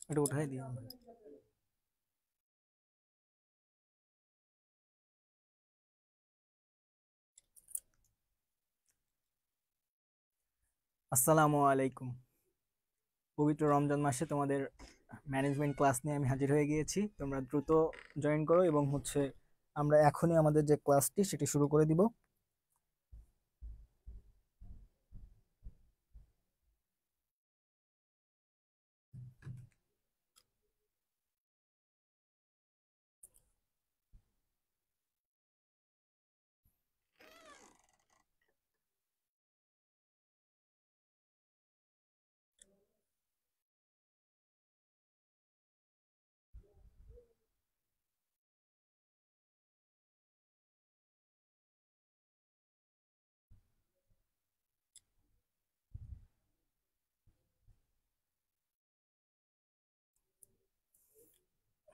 এটা উঠাই দিও। আসসালামু আলাইকুম। পবিত্র রমজান মাসে তোমাদের ম্যানেজমেন্ট ক্লাস নিয়ে আমি হাজির হয়ে গিয়েছি। তোমরা দ্রুত জয়েন করো এবং আমরা এখনই আমাদের যে ক্লাসটি সেটি শুরু করে দিব।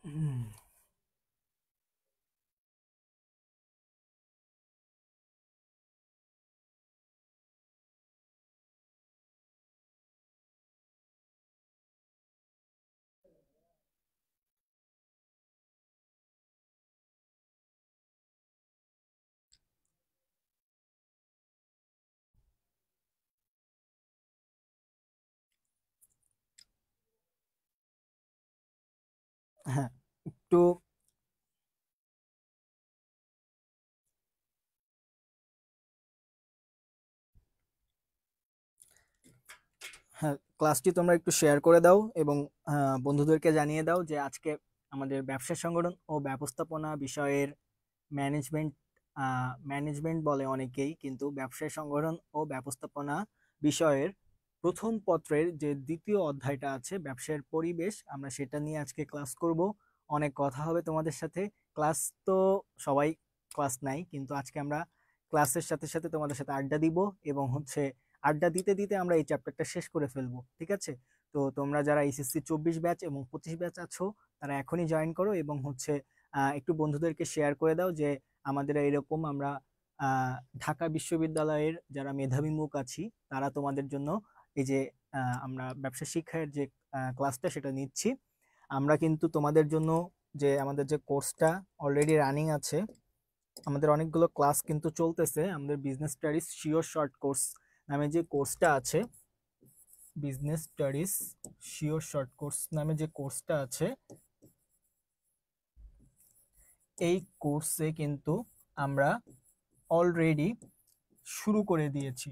হুম, হ্যাঁ, একটু হ্যাঁ, ক্লাসটি তোমরা একটু শেয়ার করে দাও এবং বন্ধুদেরকে জানিয়ে দাও যে আজকে আমাদের ব্যবসা সংগঠন ও ব্যবস্থাপনা বিষয়ের ম্যানেজমেন্ট ম্যানেজমেন্ট বলে অনেকেই, কিন্তু ব্যবসায় সংগঠন ও ব্যবস্থাপনা বিষয়ের প্রথম পত্রের যে দ্বিতীয় অধ্যায়টা আছে ব্যবসায়ের পরিবেশ, আমরা সেটা নিয়ে আজকে ক্লাস করব। অনেক কথা হবে তোমাদের সাথে। ক্লাস তো সবাই ক্লাস নাই, কিন্তু আজকে আমরা ক্লাসের সাথে সাথে তোমাদের সাথে আড্ডা দিব এবং আড্ডা দিতে দিতে আমরা এই চ্যাপ্টারটা শেষ করে ফেলবো, ঠিক আছে? তো তোমরা যারা এইচএসসি 24 ব্যাচ এবং 25 ব্যাচ আছো তারা এখনই জয়েন করো এবং একটু বন্ধুদেরকে শেয়ার করে দাও যে আমাদের এরকম আমরা আহ, ঢাকা বিশ্ববিদ্যালয়ের যারা মেধাবী মুখ আছি তারা তোমাদের জন্য এই যে আমরা ব্যবসা শিক্ষার যে ক্লাসটা সেটা নিচ্ছি। আমরা কিন্তু তোমাদের জন্য যে আমাদের যে কোর্সটা অলরেডি রানিং আছে, আমাদের অনেকগুলো ক্লাস কিন্তু চলতেছে। আমাদের business studies sure short course নামে যে কোর্সটা আছে, business studies sure short course নামে যে কোর্সটা আছে, এই কোর্সে কিন্তু আমরা অলরেডি শুরু করে দিয়েছি,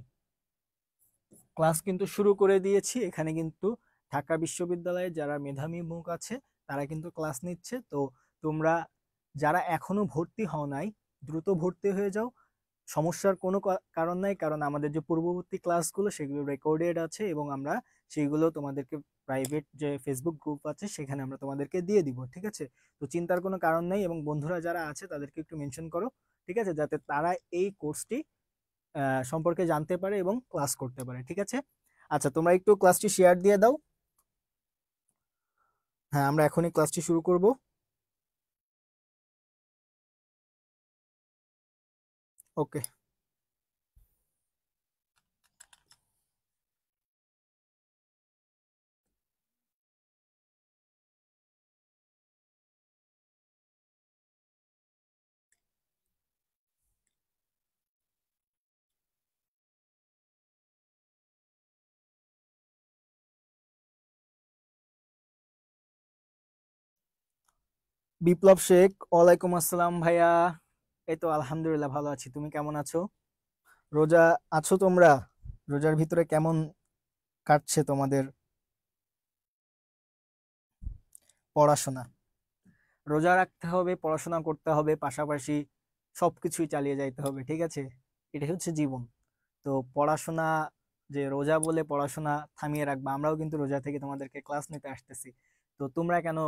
ক্লাস কিন্তু শুরু করে দিয়েছি। এখানে কিন্তু ঢাকা বিশ্ববিদ্যালয়ে যারা মেধাবী মুখ আছে তারা কিন্তু ক্লাস নিচ্ছে। তো তোমরা যারা এখনো ভর্তি হও নাই দ্রুত ভর্তি হয়ে যাও। সমস্যার কোনো কারণ নাই, কারণ আমাদের যে পূর্ববর্তী ক্লাসগুলো সেগুলো রেকর্ডেড আছে এবং আমরা সেইগুলো তোমাদেরকে প্রাইভেট যে ফেসবুক গ্রুপ আছে সেখানে আমরা তোমাদেরকে দিয়ে দিব, ঠিক আছে? তো চিন্তার কোনো কারণ নেই এবং বন্ধুরা যারা আছে তাদেরকে একটু মেনশন করো, ঠিক আছে, যাতে তারা এই কোর্সটি সম্পর্কে জানতে পারে এবং ক্লাস করতে পারে, ঠিক আছে? আচ্ছা, তোমরা একটু ক্লাসটি শেয়ার দিয়ে দাও। হ্যাঁ, আমরা এখনই ক্লাসটি শুরু করব। ওকে। বিপ্লব শেখ, ওয়ালাইকুম আসসালাম ভাইয়া। এই তো আলহামদুলিল্লাহ ভালো আছি, তুমি কেমন আছো? রোজা আছো তোমরা? রোজার ভিতরে কেমন কাটছে তোমাদের পড়াশোনা? রোজা রাখতে হবে, পড়াশোনা করতে হবে, পাশাপাশি সবকিছুই চালিয়ে যাইতে হবে, ঠিক আছে? এটাই হচ্ছে জীবন। তো পড়াশোনা, যে রোজা বলে পড়াশোনা থামিয়ে রাখবা? আমরাও কিন্তু রোজা থেকে তোমাদেরকে ক্লাস নিতে আসতেছি। তো তোমরা কেন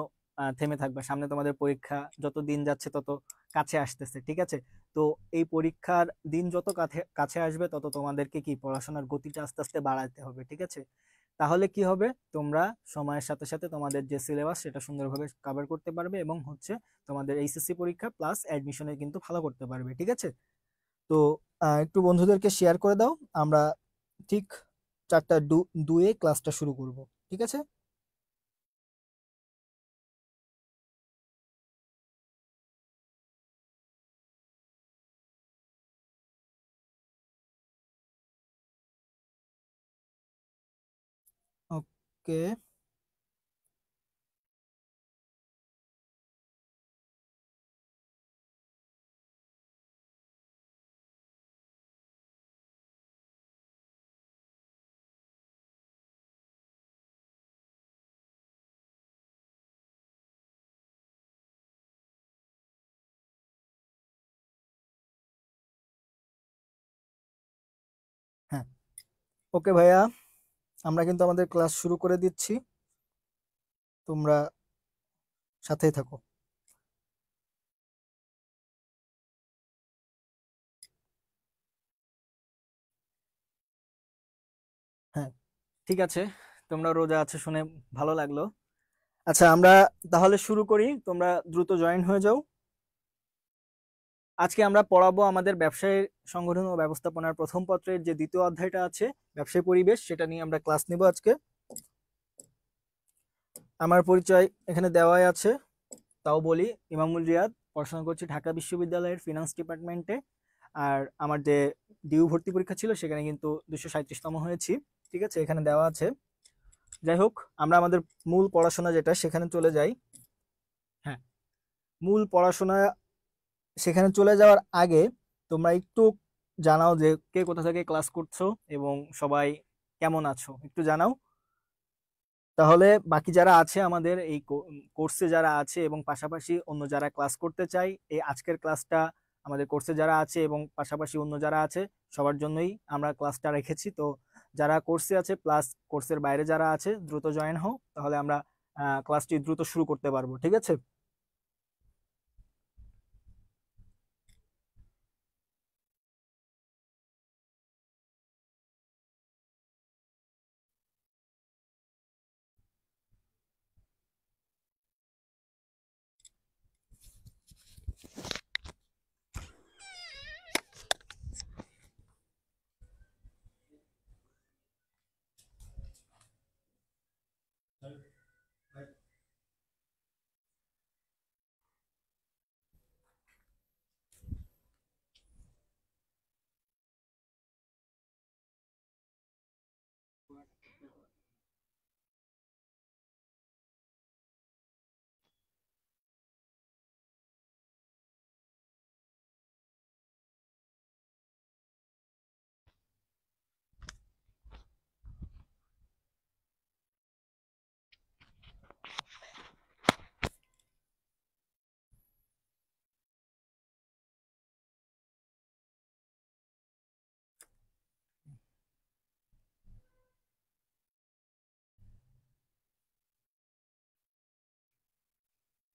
থেমে থাকবা? সামনে তোমাদের পরীক্ষা, যত দিন যাচ্ছে তত কাছে আসতেছে, ঠিক আছে? তো এই পরীক্ষার দিন যত কাছে কাছে আসবে তত তোমাদেরকে কি পড়াশোনার গতিটা আস্তে আস্তে বাড়াতে হবে, ঠিক আছে? তাহলে কি হবে, তোমরা সময়ের সাথে সাথে তোমাদের যে সিলেবাস সেটা সুন্দরভাবে কভার করতে পারবে এবং তোমাদের এইচএসসি পরীক্ষা প্লাস অ্যাডমিশনে কিন্তু ভালো করতে পারবে, ঠিক আছে? তো একটু বন্ধুদেরকে শেয়ার করে দাও। আমরা ঠিক 4টা 2-এ ক্লাসটা শুরু করব, ঠিক আছে? ওকে, হ্যাঁ, ওকে ভাইয়া, আমরা কিন্তু আমাদের ক্লাস শুরু করে দিচ্ছি, তোমরা সাথেই থাকো। হ্যাঁ, ঠিক আছে, তোমরা রোজা আছে শুনে ভালো লাগলো। আচ্ছা, আমরা তাহলে শুরু করি, তোমরা দ্রুত জয়েন হয়ে যাও। আজকে আমরা পড়াবো আমাদের ব্যবসায় সংগঠন ও ব্যবস্থাপনার প্রথম পত্রের যে দ্বিতীয় অধ্যায়টা আছে ব্যবসায় পরিবেশ, সেটা নিয়ে আমরা ক্লাস নেব আজকে। আমার পরিচয় এখানে দেওয়াই আছে, তাও বলি, ইমামুল রিয়াদ, পড়াশোনা করছি ঢাকা বিশ্ববিদ্যালয়ের ফিনান্স ডিপার্টমেন্টে। আর আমার যে ডিউ ভর্তি পরীক্ষা ছিল সেখানে কিন্তু 237তম হয়েছি, ঠিক আছে, এখানে দেওয়া আছে। যাই হোক, আমরা আমাদের মূল পড়াশোনা যেটা সেখানে চলে যাই। হ্যাঁ, মূল পড়াশোনা সেখানে চলে যাওয়ার আগে তোমরা একটু জানাও যে কে কোথা থেকে ক্লাস করছো এবং সবাই কেমন আছো, একটু জানাও। তাহলে বাকি যারা আছে আমাদের এই কোর্সে যারা আছে এবং পাশাপাশি অন্য যারা ক্লাস করতে চাই, এই আজকের ক্লাসটা আমাদের কোর্সে যারা আছে এবং পাশাপাশি অন্য যারা আছে সবার জন্যই আমরা ক্লাসটা রেখেছি। তো যারা কোর্সে আছে প্লাস কোর্সের বাইরে যারা আছে দ্রুত জয়েন হও, তাহলে আমরা ক্লাসটি দ্রুত শুরু করতে পারবো, ঠিক আছে।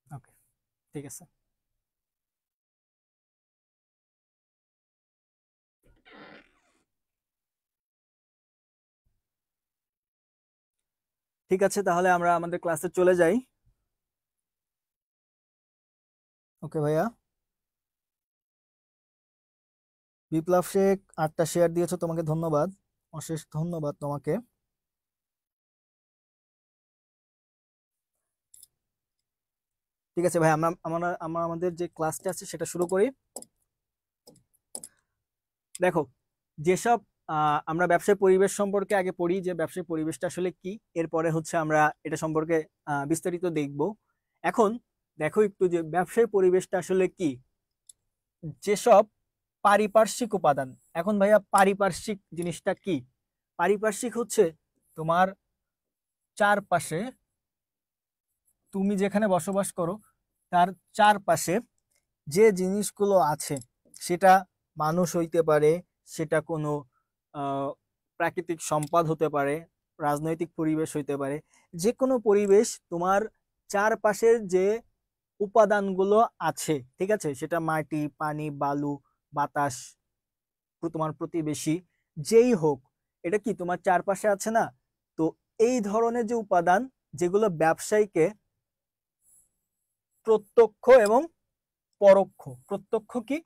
ওকে, ঠিক আছে। ঠিক আছে, তাহলে আমরা আমাদের ক্লাসে চলে যাই। ওকে ভাইয়া, বিপ্লব শেখ 8টা শেয়ার দিয়েছো, তোমাকে ধন্যবাদ, অশেষ ধন্যবাদ তোমাকে। ঠিক আছে ভাই, আমরা আমরা আমরা আমাদের যে ক্লাসটা আছে সেটা শুরু করি। দেখো, যেসব আমরা ব্যবসায় পরিবেশ সম্পর্কে আগে পড়ি যে ব্যবসায় পরিবেশটা আসলে কি, এরপরে হচ্ছে আমরা এটা সম্পর্কে বিস্তারিত দেখব। এখন দেখো একটু যে ব্যবসায় পরিবেশটা আসলে কি, যেসব পারিপার্শ্বিক উপাদান। এখন ভাইয়া পারিপার্শ্বিক জিনিসটা কি? পারিপার্শ্বিক হচ্ছে তোমার চারপাশে, তুমি যেখানে বসবাস করো তার চারপাশে যে জিনিসগুলো আছে, সেটা মানুষ হইতে পারে, সেটা কোনো প্রাকৃতিক সম্পদ হতে পারে, রাজনৈতিক পরিবেশ হইতে পারে, যে কোনো পরিবেশ তোমার চারপাশের যে উপাদানগুলো আছে, ঠিক আছে, সেটা মাটি, পানি, বালু, বাতাস, তোমার প্রতিবেশী, যেই হোক, এটা কি তোমার চারপাশে আছে না? তো এই ধরনের যে উপাদান, যেগুলো ব্যবসায়ীকে প্রত্যক্ষ এবং পরোক্ষ, প্রত্যক্ষ কি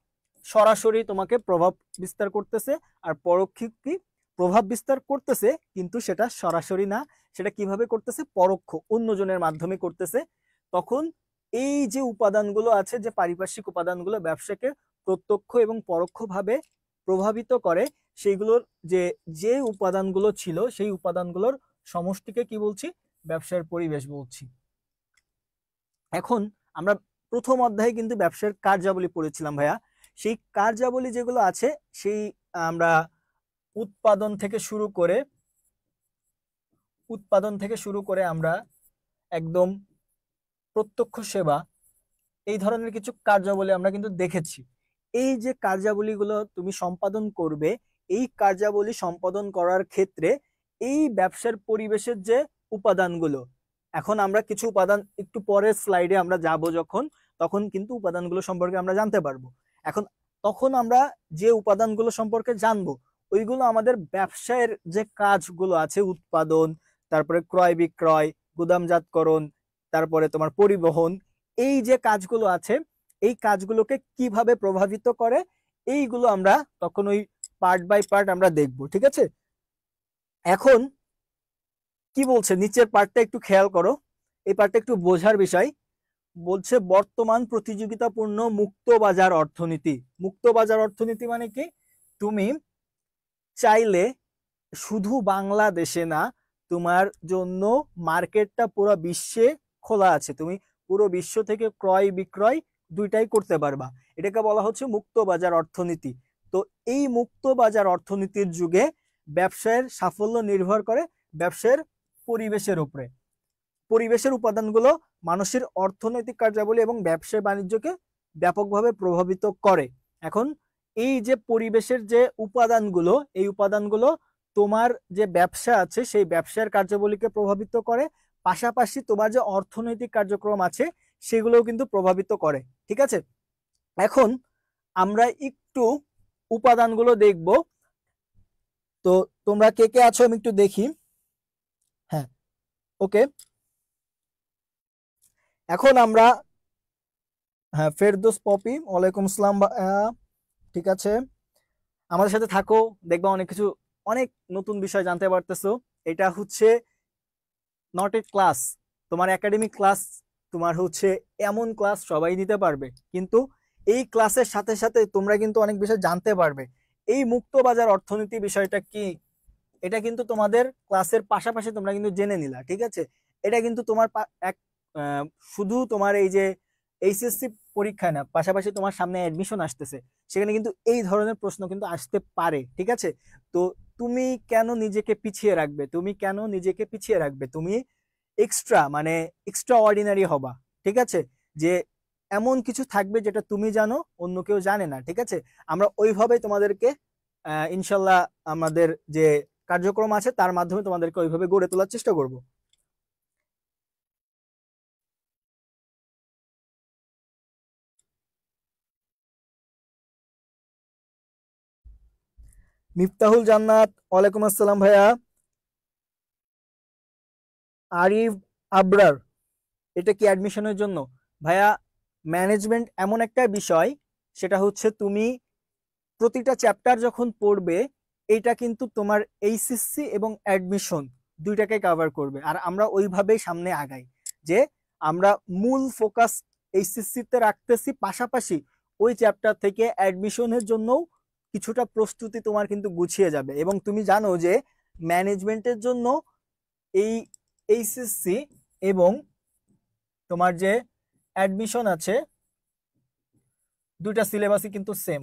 সরাসরি তোমাকে প্রভাব বিস্তার করতেছে, আর পরোক্ষ কি প্রভাব বিস্তার করতেছে কিন্তু সেটা সরাসরি না, সেটা কিভাবে করতেছে, পরোক্ষ, অন্যজনের মাধ্যমে করতেছে। তখন এই যে উপাদানগুলো আছে, যে পারিপার্শ্বিক উপাদানগুলো ব্যবসাকে প্রত্যক্ষ এবং পরোক্ষভাবে প্রভাবিত করে, সেইগুলোর যে যে উপাদানগুলো ছিল সেই উপাদানগুলোর সমষ্টিকে কি বলছি? ব্যবসার পরিবেশ বলছি। এখন আমরা প্রথম অধ্যায়ে কিন্তু ব্যবসার কার্যাবলী পড়েছিলাম ভাইয়া। সেই কার্যাবলী যেগুলো আছে সেই আমরা উৎপাদন থেকে শুরু করে আমরা একদম প্রত্যক্ষ সেবা, এই ধরনের কিছু কার্যাবলী আমরা কিন্তু দেখেছি। এই যে কার্যাবলীগুলো তুমি সম্পাদন করবে, এই কার্যাবলী সম্পাদন করার ক্ষেত্রে এই ব্যবসার পরিবেশের যে উপাদানগুলো, এখন আমরা কিছু উপাদান একটু পরের স্লাইডে আমরা যাব যখন, তখন কিন্তু উপাদানগুলো সম্পর্কে আমরা জানতে পারবো। এখন তখন আমরা যে উপাদানগুলো সম্পর্কে জানবো, ওইগুলো আমাদের ব্যবসায়ের যে কাজগুলো আছে, উৎপাদন, তারপরে ক্রয় বিক্রয়, গুদামজাতকরণ, তারপরে তোমার পরিবহন, এই যে কাজগুলো আছে এই কাজগুলোকে কিভাবে প্রভাবিত করে, এইগুলো আমরা তখন ওই পার্ট বাই পার্ট আমরা দেখব। ঠিক আছে, এখন কি বলছে নিচের পার্টটা একটু খেয়াল করো, এই পার্টটা একটু বোঝার বিষয়। বলছে বর্তমান প্রতিযোগিতাপূর্ণ মুক্ত বাজার অর্থনীতি। মুক্ত বাজার অর্থনীতি মানে কি? তুমি চাইলে শুধু বাংলাদেশে না, তোমার জন্য মার্কেটটা পুরো বিশ্বে খোলা আছে, তুমি পুরো বিশ্ব থেকে ক্রয় বিক্রয় দুইটাই করতে পারবা। এটাকে বলা হচ্ছে মুক্ত বাজার অর্থনীতি। তো এই মুক্ত বাজার অর্থনীতির যুগে ব্যবসায়ের সাফল্য নির্ভর করে ব্যবসায়ের পরিবেশের উপরে। পরিবেশের উপাদানগুলো মানুষের অর্থনৈতিক কার্যাবলী এবং ব্যবসা বাণিজ্যকে ব্যাপকভাবে প্রভাবিত করে। এখন এই যে পরিবেশের যে উপাদানগুলো, এই উপাদানগুলো তোমার যে ব্যবসা আছে সেই ব্যবসার কার্যাবলীকে প্রভাবিত করে, পাশাপাশি তোমার যে অর্থনৈতিক কার্যক্রম আছে সেগুলোও কিন্তু প্রভাবিত করে। ঠিক আছে, এখন আমরা একটু উপাদানগুলো দেখব। তো তোমরা কে কে আছো আমি একটু দেখি। হ্যাঁ, ওকে, এখন আমরা, হ্যাঁ, ফেরদৌস পপি, ওয়ালাইকুম আসসালাম। ঠিক আছে, আমাদের সাথে থাকো, দেখবা অনেক কিছু, অনেক নতুন বিষয় জানতে পারতেছো। এটা হচ্ছে নট এ ক্লাস, তোমার একাডেমিক ক্লাস, তোমার হচ্ছে এমন ক্লাস সবাই দিতে পারবে, কিন্তু এই ক্লাসের সাথে সাথে তোমরা কিন্তু অনেক বিষয় জানতে পারবে। এই মুক্ত বাজার অর্থনীতি বিষয়টা কি, এটা কিন্তু তোমাদের ক্লাসের পাশাপাশি তোমরা কিন্তু জেনে নিলা। ঠিক আছে, এটা কিন্তু তোমার এক শুধু তোমার এই যে এইচএসসি পরীক্ষা না, পাশাপাশি তোমার সামনে অ্যাডমিশন আসতেছে, সেখানে কিন্তু এই ধরনের প্রশ্ন কিন্তু আসতে পারে। ঠিক আছে, তো তুমি কেন নিজেকে পিছিয়ে রাখবে, তুমি এক্সট্রা মানে এক্সট্রা অর্ডিনারি হবা। ঠিক আছে, যে এমন কিছু থাকবে যেটা তুমি জানো অন্য কেউ জানে না। ঠিক আছে, আমরা ওইভাবেই তোমাদেরকে ইনশাল্লাহ আমাদের যে কার্যক্রম আছে তার মাধ্যমে তোমাদেরকে ওইভাবে গড়ে তোলার চেষ্টা করব। মিফতাহুল জান্নাত, ওয়ালাইকুম আসসালাম ভাইয়া। আরিফ আবরার, এটা কি অ্যাডমিশনের জন্য? ভাইয়া, ম্যানেজমেন্ট এমন একটা বিষয়, সেটা হচ্ছে তুমি প্রতিটা চ্যাপ্টার যখন পড়বে, এটা কিন্তু তোমার এইচএসসি এবং অ্যাডমিশন দুইটাকে কভার করবে। আর আমরা ওইভাবেই সামনে আগাই, যে আমরা মূল ফোকাস এইচএসসি তে রাখতেছি, পাশাপাশি ওই চ্যাপ্টার থেকে অ্যাডমিশনের জন্যও কিছুটা প্রস্তুতি তোমার কিন্তু গুছিয়ে যাবে। এবং তুমি জানো যে ম্যানেজমেন্টের জন্য এই এইচএসসি এবং তোমার যে অ্যাডমিশন আছে, দুইটা সিলেবাসই কিন্তু সেম।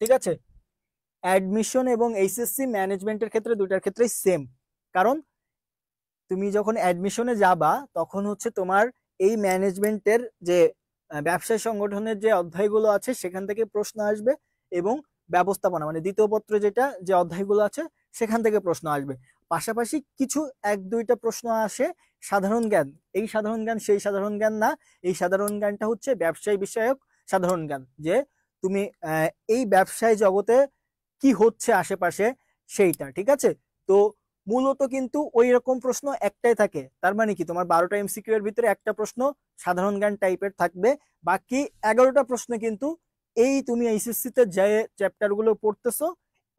ঠিক আছে, অ্যাডমিশন এবং এইচএসসি ম্যানেজমেন্টের ক্ষেত্রে দুইটার ক্ষেত্রেই সেম। কারণ তুমি যখন অ্যাডমিশনে যাবা তখন হচ্ছে তোমার এই ম্যানেজমেন্টের যে ব্যবসায় সংগঠনের যে অধ্যায়গুলো আছে সেখান থেকে প্রশ্ন আসবে, এবং ব্যবস্থাপনা মানে দ্বিতীয় পত্র যেটা যে অধ্যায়গুলো আছে সেখান থেকে প্রশ্ন আসবে। পাশাপাশি কিছু এক দুইটা প্রশ্ন আসে সাধারণ জ্ঞান। এই সাধারণ জ্ঞান সেই সাধারণ জ্ঞান না, এই সাধারণ জ্ঞানটা হচ্ছে ব্যবসায় বিষয়ক সাধারণ জ্ঞান, যে তুমি এই ব্যবসায় জগতে কি হচ্ছে আশেপাশে সেইটা। ঠিক আছে, তো মূলত কিন্তু ওই রকম প্রশ্ন একটাই থাকে, তার মানে কি তোমার 12টা এমসিকিউ এর ভিতরে একটা প্রশ্ন সাধারণ জ্ঞান টাইপের থাকবে, বাকি 11টা প্রশ্ন কিন্তু এই তুমি এইচএসসি তে যে চ্যাপ্টার গুলো পড়তেছো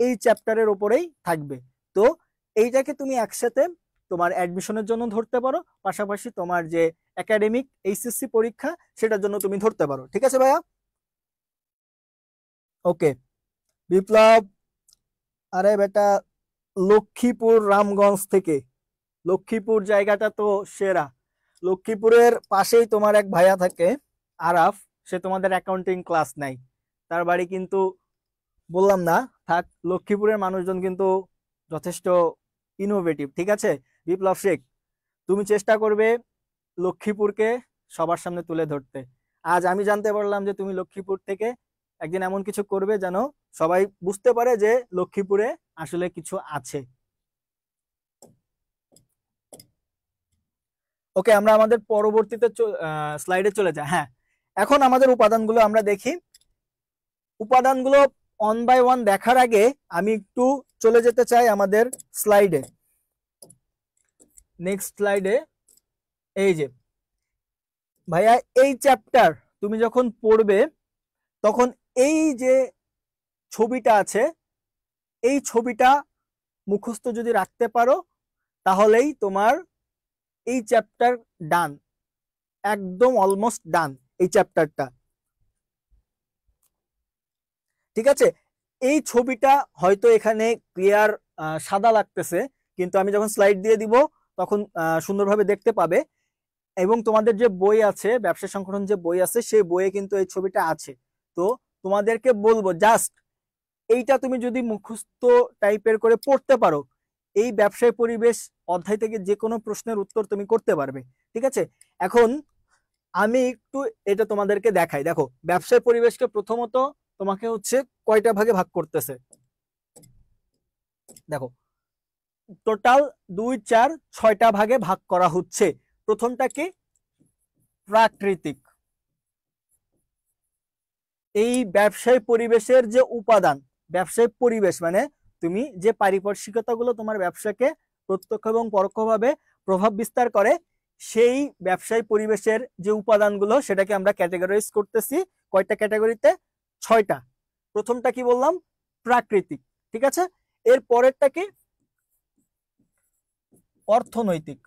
এই চ্যাপ্টারের উপরেই থাকবে। তো এইটাকে তুমি একসাথে তোমার অ্যাডমিশনের জন্য ধরতে পারো, পাশাপাশি তোমার যে একাডেমিক এইচএসসি পরীক্ষা সেটার জন্য তুমি ধরতে পারো। ঠিক আছে ভাইয়া, ওকে। বিপ্লব, আরে বেটা, লক্ষ্মীপুর রামগঞ্জ থেকে, লক্ষ্মীপুর জায়গাটা তো সেরা। লক্ষ্মীপুরের পাশেই তোমার এক ভাইয়া থাকে, আরাফ। সে তোমাদের অ্যাকাউন্টিং ক্লাস নাই, তার বাড়ি কিন্তু বললাম না থাক। লক্ষ্মীপুরের মানুষজন কিন্তু যথেষ্ট ইনোভেটিভ, ঠিক আছে। বিপ্লব শেখ, তুমি চেষ্টা করবে লক্ষ্মীপুরকে সবার সামনে তুলে ধরতে। আজ আমি জানতে পারলাম যে তুমি লক্ষ্মীপুর থেকে একদিন এমন কিছু করবে যেন সবাই বুঝতে পারে যে লক্ষ্মীপুরে আসলে কিছু আছে। ওকে, আমরা আমাদের পরবর্তীতে স্লাইডে চলে যাই। হ্যাঁ, এখন আমাদের উপাদানগুলো আমরা দেখি। উপাদানগুলো ওয়ান বাই ওয়ান দেখার আগে আমি একটু চলে যেতে চাই আমাদের স্লাইডে, নেক্সট স্লাইডে। এই যে ভাইয়া, এই চ্যাপ্টার তুমি যখন পড়বে তখন এই যে ছবিটা আছে, এই ছবিটা মুখস্থ যদি রাখতে পারো তাহলেই তোমার এই চ্যাপ্টার ডান, একদম অলমোস্ট ডান এই চ্যাপ্টারটা, ঠিক আছে। এই ছবিটা হয়তো এখানে ক্লিয়ার সাদা লাগতেছে, কিন্তু আমি যখন স্লাইড দিয়ে দিব তখন সুন্দরভাবে দেখতে পাবে। এবং তোমাদের যে বই আছে, ব্যবসা সংগঠন যে বই আছে, সেই বইয়ে কিন্তু এই ছবিটা আছে। তো তোমাদেরকে বলবো জাস্ট এইটা তুমি যদি মুখস্থ টাইপের করে পড়তে পারো, এই ব্যবসায় পরিবেশ অধ্যায় থেকে যে কোনো প্রশ্নের উত্তর তুমি করতে পারবে, ঠিক আছে। এখন আমি একটু এটা তোমাদেরকে দেখাই। দেখো, ব্যবসায় পরিবেশকে প্রথমত তোমাকে হচ্ছে কয়টা ভাগে ভাগ করতেছে। দেখো, টোটাল 2 4 6টা ভাগে ভাগ করা হচ্ছে। প্রথমটা কি? প্রাকৃতিক। এই ব্যবসায় পরিবেশের যে উপাদান, ব্যবসায়িক পরিবেশ মানে তুমি যে পারিপার্শ্বিকতাগুলো তোমার ব্যবসাকে প্রত্যক্ষ এবং পরোক্ষভাবে প্রভাব বিস্তার করে, সেই ব্যবসায়িক পরিবেশের যে উপাদানগুলো সেটাকে আমরা ক্যাটাগরাইজ করতেছি কয়টা ক্যাটাগরিতে? 6টা। প্রথমটা কি বললাম? প্রাকৃতিক, ঠিক আছে। এর পরেরটা কি? অর্থনৈতিক,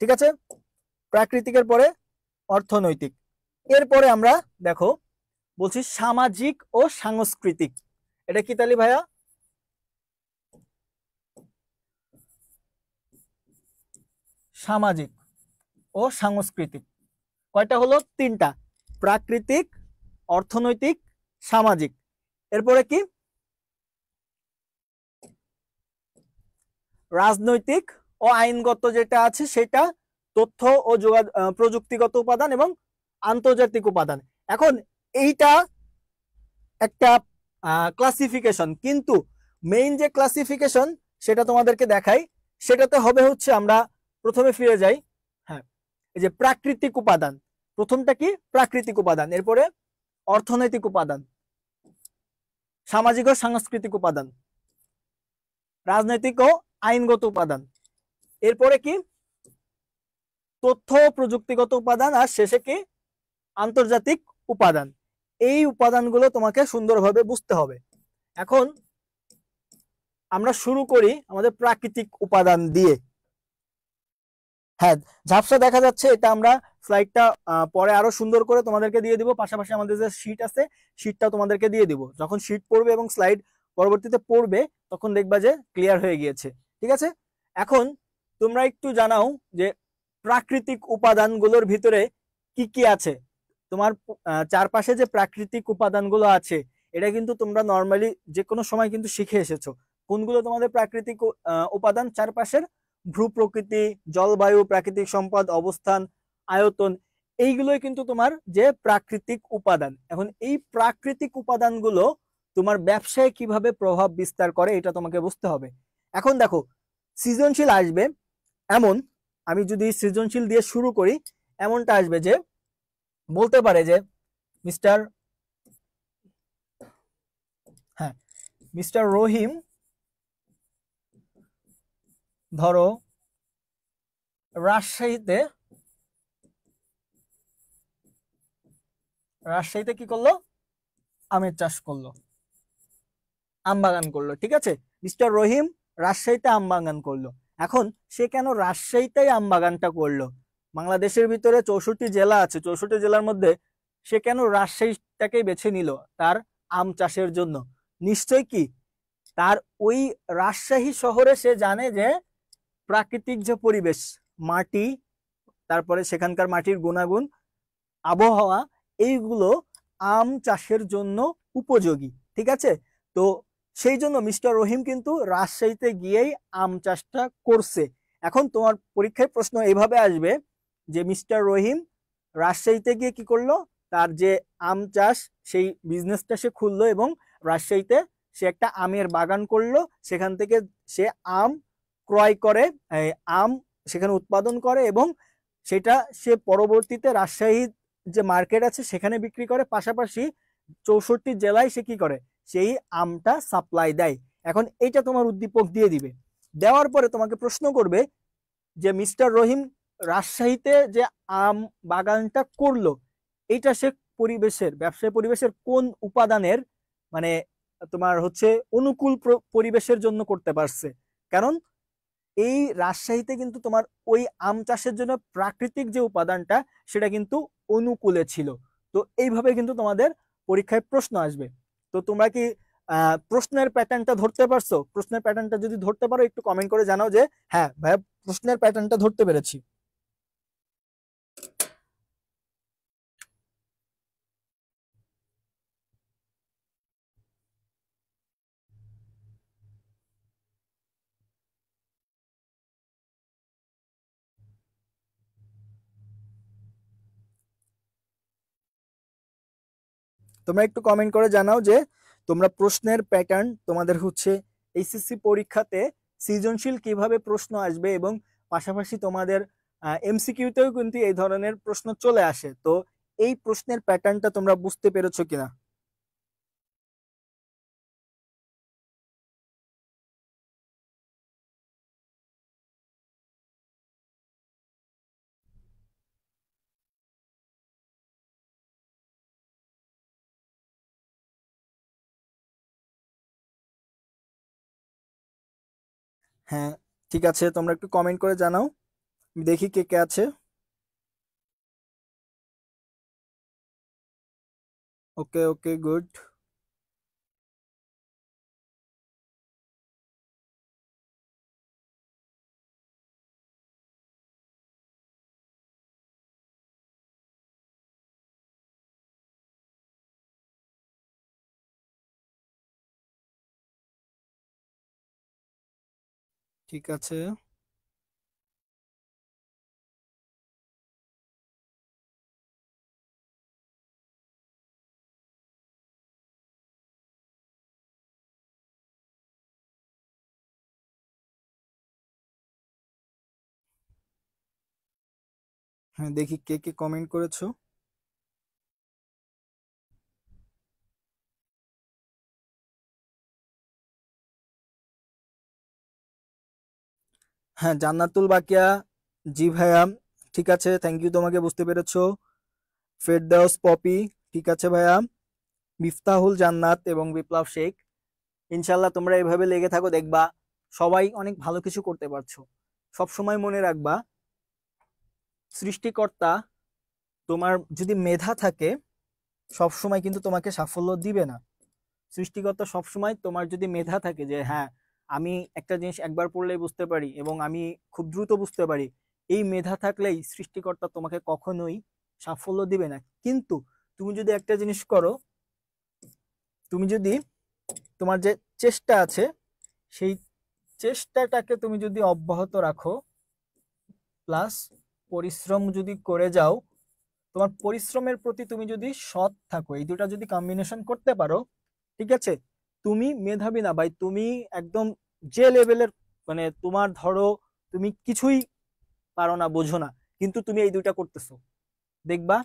ঠিক আছে। প্রাকৃতিকের পরে অর্থনৈতিক। এরপরে আমরা দেখো বলছি সামাজিক ও সাংস্কৃতিক। এটা কি তালি ভাইয়া? সামাজিক ও সাংস্কৃতিক কয়টা হলো? 3টা। প্রাকৃতিক, অর্থনৈতিক, সামাজিক। এরপরে কি? রাজনৈতিক ও আইনগত যেটা আছে সেটা, তথ্য ও প্রযুক্তিগত উপাদান এবং আন্তর্জাতিক উপাদান। এখন এইটা একটা ক্লাসিফিকেশন, কিন্তু মেইন যে ক্লাসিফিকেশন সেটা তোমাদেরকে দেখাই। সেটাতে হবে হচ্ছে, আমরা প্রথমে ফিরে যাই। হ্যাঁ, এই যে প্রাকৃতিক উপাদান, প্রথমটা কি? প্রাকৃতিক উপাদান। এরপরে অর্থনৈতিক উপাদান, সামাজিক ও সাংস্কৃতিক উপাদান, রাজনৈতিক ও আইনগত উপাদান। এরপরে কি? তথ্য ও প্রযুক্তিগত উপাদান। আর শেষে কি? আন্তর্জাতিক উপাদান। এই উপাদানগুলো তোমাকে সুন্দরভাবে বুঝতে হবে। এখন আমরা শুরু করি আমাদের প্রাকৃতিক উপাদান দিয়ে। হ্যাঁ, ঝাপসা দেখা যাচ্ছে, এটা আমরা স্লাইডটা পরে আরো সুন্দর করে তোমাদেরকে দিয়ে দিব। পাশাপাশি আমাদের যে শীট আছে, শীটটা তোমাদেরকে দিয়ে দিব। যখন শীট পড়বে এবং স্লাইড পরবর্তীতে পড়বে তখন দেখবা যে ক্লিয়ার হয়ে গিয়েছে, ঠিক আছে। এখন তোমরা একটু জানাও যে প্রাকৃতিক উপাদানগুলোর ভিতরে কি কি আছে। তোমার চারপাশে যে প্রাকৃতিক উপাদানগুলো আছে, এটা কিন্তু তোমরা নর্মালি যে কোনো সময় কিন্তু শিখে এসেছো। কোনগুলো তোমাদের প্রাকৃতিক উপাদান? চারপাশের ভূ প্রকৃতি, জলবায়ু, প্রাকৃতিক সম্পদ, অবস্থান, আয়তন, এইগুলোই কিন্তু তোমার যে প্রাকৃতিক উপাদান। এখন এই প্রাকৃতিক উপাদানগুলো তোমার ব্যবসায় কিভাবে প্রভাব বিস্তার করে এটা তোমাকে বুঝতে হবে। এখন দেখো, সৃজনশীল আসবে এমন, আমি যদি সৃজনশীল দিয়ে শুরু করি, এমনটা আসবে যে বলতে পারে যে মিস্টার রহিম ধরো রাজশাহীতে কি করলো? আমের চাষ করলো, আম বাগান করলো, ঠিক আছে। মিস্টার রহিম রাজশাহীতে আম বাগান করলো। এখন সে কেন রাজশাহীতেই আম বাগানটা করলো? বাংলাদেশের ভিতরে 64 জেলা আছে, 64 জেলার মধ্যে সে কেন রাজশাহীটাকেই বেছে নিল তার আম চাষের জন্য? নিশ্চয় কি তার ওই রাজশাহী শহরে সে জানে যে প্রাকৃতিক যে পরিবেশ, মাটি, তারপরে সেখানকার মাটির গুণাগুণ, আবহাওয়া, এইগুলো আম চাষের জন্য উপযোগী। ঠিক আছে, তো সেই জন্য মিস্টার রহিম কিন্তু রাজশাহীতে গিয়েই আম চাষটা করছে। এখন তোমার পরীক্ষায় প্রশ্ন এইভাবে আসবে যে মিস্টার রহিম রাজশাহীতে গিয়ে কি করলো, তার যে আম চাষ সেই বিজনেসটা সে খুললো এবং রাজশাহীতে সে একটা আমের বাগান করলো, সেখান থেকে সে আম ক্রয় করে, আম সেখানে উৎপাদন করে এবং সেটা সে পরবর্তীতে রাজশাহীর যে মার্কেট আছে সেখানে বিক্রি করে, পাশাপাশি 64 জেলায় সে কি করে, সেই আমটা সাপ্লাই দেয়। এখন এইটা তোমার উদ্দীপক দিয়ে দিবে, দেওয়ার পরে তোমাকে প্রশ্ন করবে যে মিস্টার রহিম রাজশাহীতে যে আম বাগানটা করলো, এইটা সে পরিবেশের, ব্যবসায় পরিবেশের কোন উপাদানের মানে তোমার হচ্ছে অনুকূল পরিবেশের জন্য করতে পারছে। কারণ এই রাজশাহীতে কিন্তু তোমার ওই আম চাষের জন্য প্রাকৃতিক যে উপাদানটা সেটা কিন্তু অনুকূলে ছিল। তো এইভাবে কিন্তু তোমাদের পরীক্ষায় প্রশ্ন আসবে। তো তোমরা কি প্রশ্নের প্যাটার্নটা ধরতে পারছো? প্রশ্নের প্যাটার্নটা যদি ধরতে পারো একটু কমেন্ট করে জানাও যে হ্যাঁ ভাইয়া প্রশ্নের প্যাটার্নটা ধরতে পেরেছি। তোমরা একটু কমেন্ট করে জানাও যে তোমরা প্রশ্নের প্যাটার্ন তোমাদের হচ্ছে এইচএসসি পরীক্ষাতে সৃজনশীল কিভাবে প্রশ্ন আসবে, এবং পাশাপাশি তোমাদের এমসিকিউতেও কিন্তু এই ধরনের প্রশ্ন চলে আসে। তো এই প্রশ্নের প্যাটার্নটা তোমরা বুঝতে পেরেছো কিনা? হ্যাঁ, ঠিক আছে, তোমরা একটু কমেন্ট করে জানাও, দেখি কে কে আছে। ওকে ওকে, গুড। ঠিক আছে, হ্যাঁ দেখি কে কে কমেন্ট করেছো। হ্যাঁ, জান্নাতুল বাকিয়া, জি ভাইয়া, ঠিক আছে, থ্যাংক ইউ, তোমাকে বুঝতে পেরেছো। ফেরদাউস পপি, ঠিক আছে ভাইয়া। মিফতাহুল জান্নাত এবং বিপ্লব শেখ, ইনশাল্লাহ তোমরা এভাবে লেগে থাকো, দেখবা সবাই অনেক ভালো কিছু করতে পারছো। সব সময় মনে রাখবা সৃষ্টিকর্তা তোমার যদি মেধা থাকে সব সময় কিন্তু তোমাকে সাফল্য দিবে না। সৃষ্টিকর্তা সবসময় তোমার যদি মেধা থাকে যে হ্যাঁ আমি একটা জিনিস একবার পড়লেই বুঝতে পারি এবং আমি খুব দ্রুত বুঝতে পারি, এই মেধা থাকলেই সৃষ্টিকর্তা তোমাকে কখনোই সাফল্য দিবে না। কিন্তু তুমি যদি একটা জিনিস করো, তুমি যদি তোমার যে চেষ্টা আছে সেই চেষ্টাটাকে তুমি যদি অব্যাহত রাখো, প্লাস পরিশ্রম যদি করে যাও, তোমার পরিশ্রমের প্রতি তুমি যদি সৎ থাকো, এই দুটা যদি কম্বিনেশন করতে পারো, ঠিক আছে, তুমি মেধাবী না ভাই, তুমি একদম যে লেভেলের, মানে তোমার ধরো তুমি কিছুই পারো না, বোঝো না, কিন্তু তুমি এই দুইটা করতেছো, দেখবা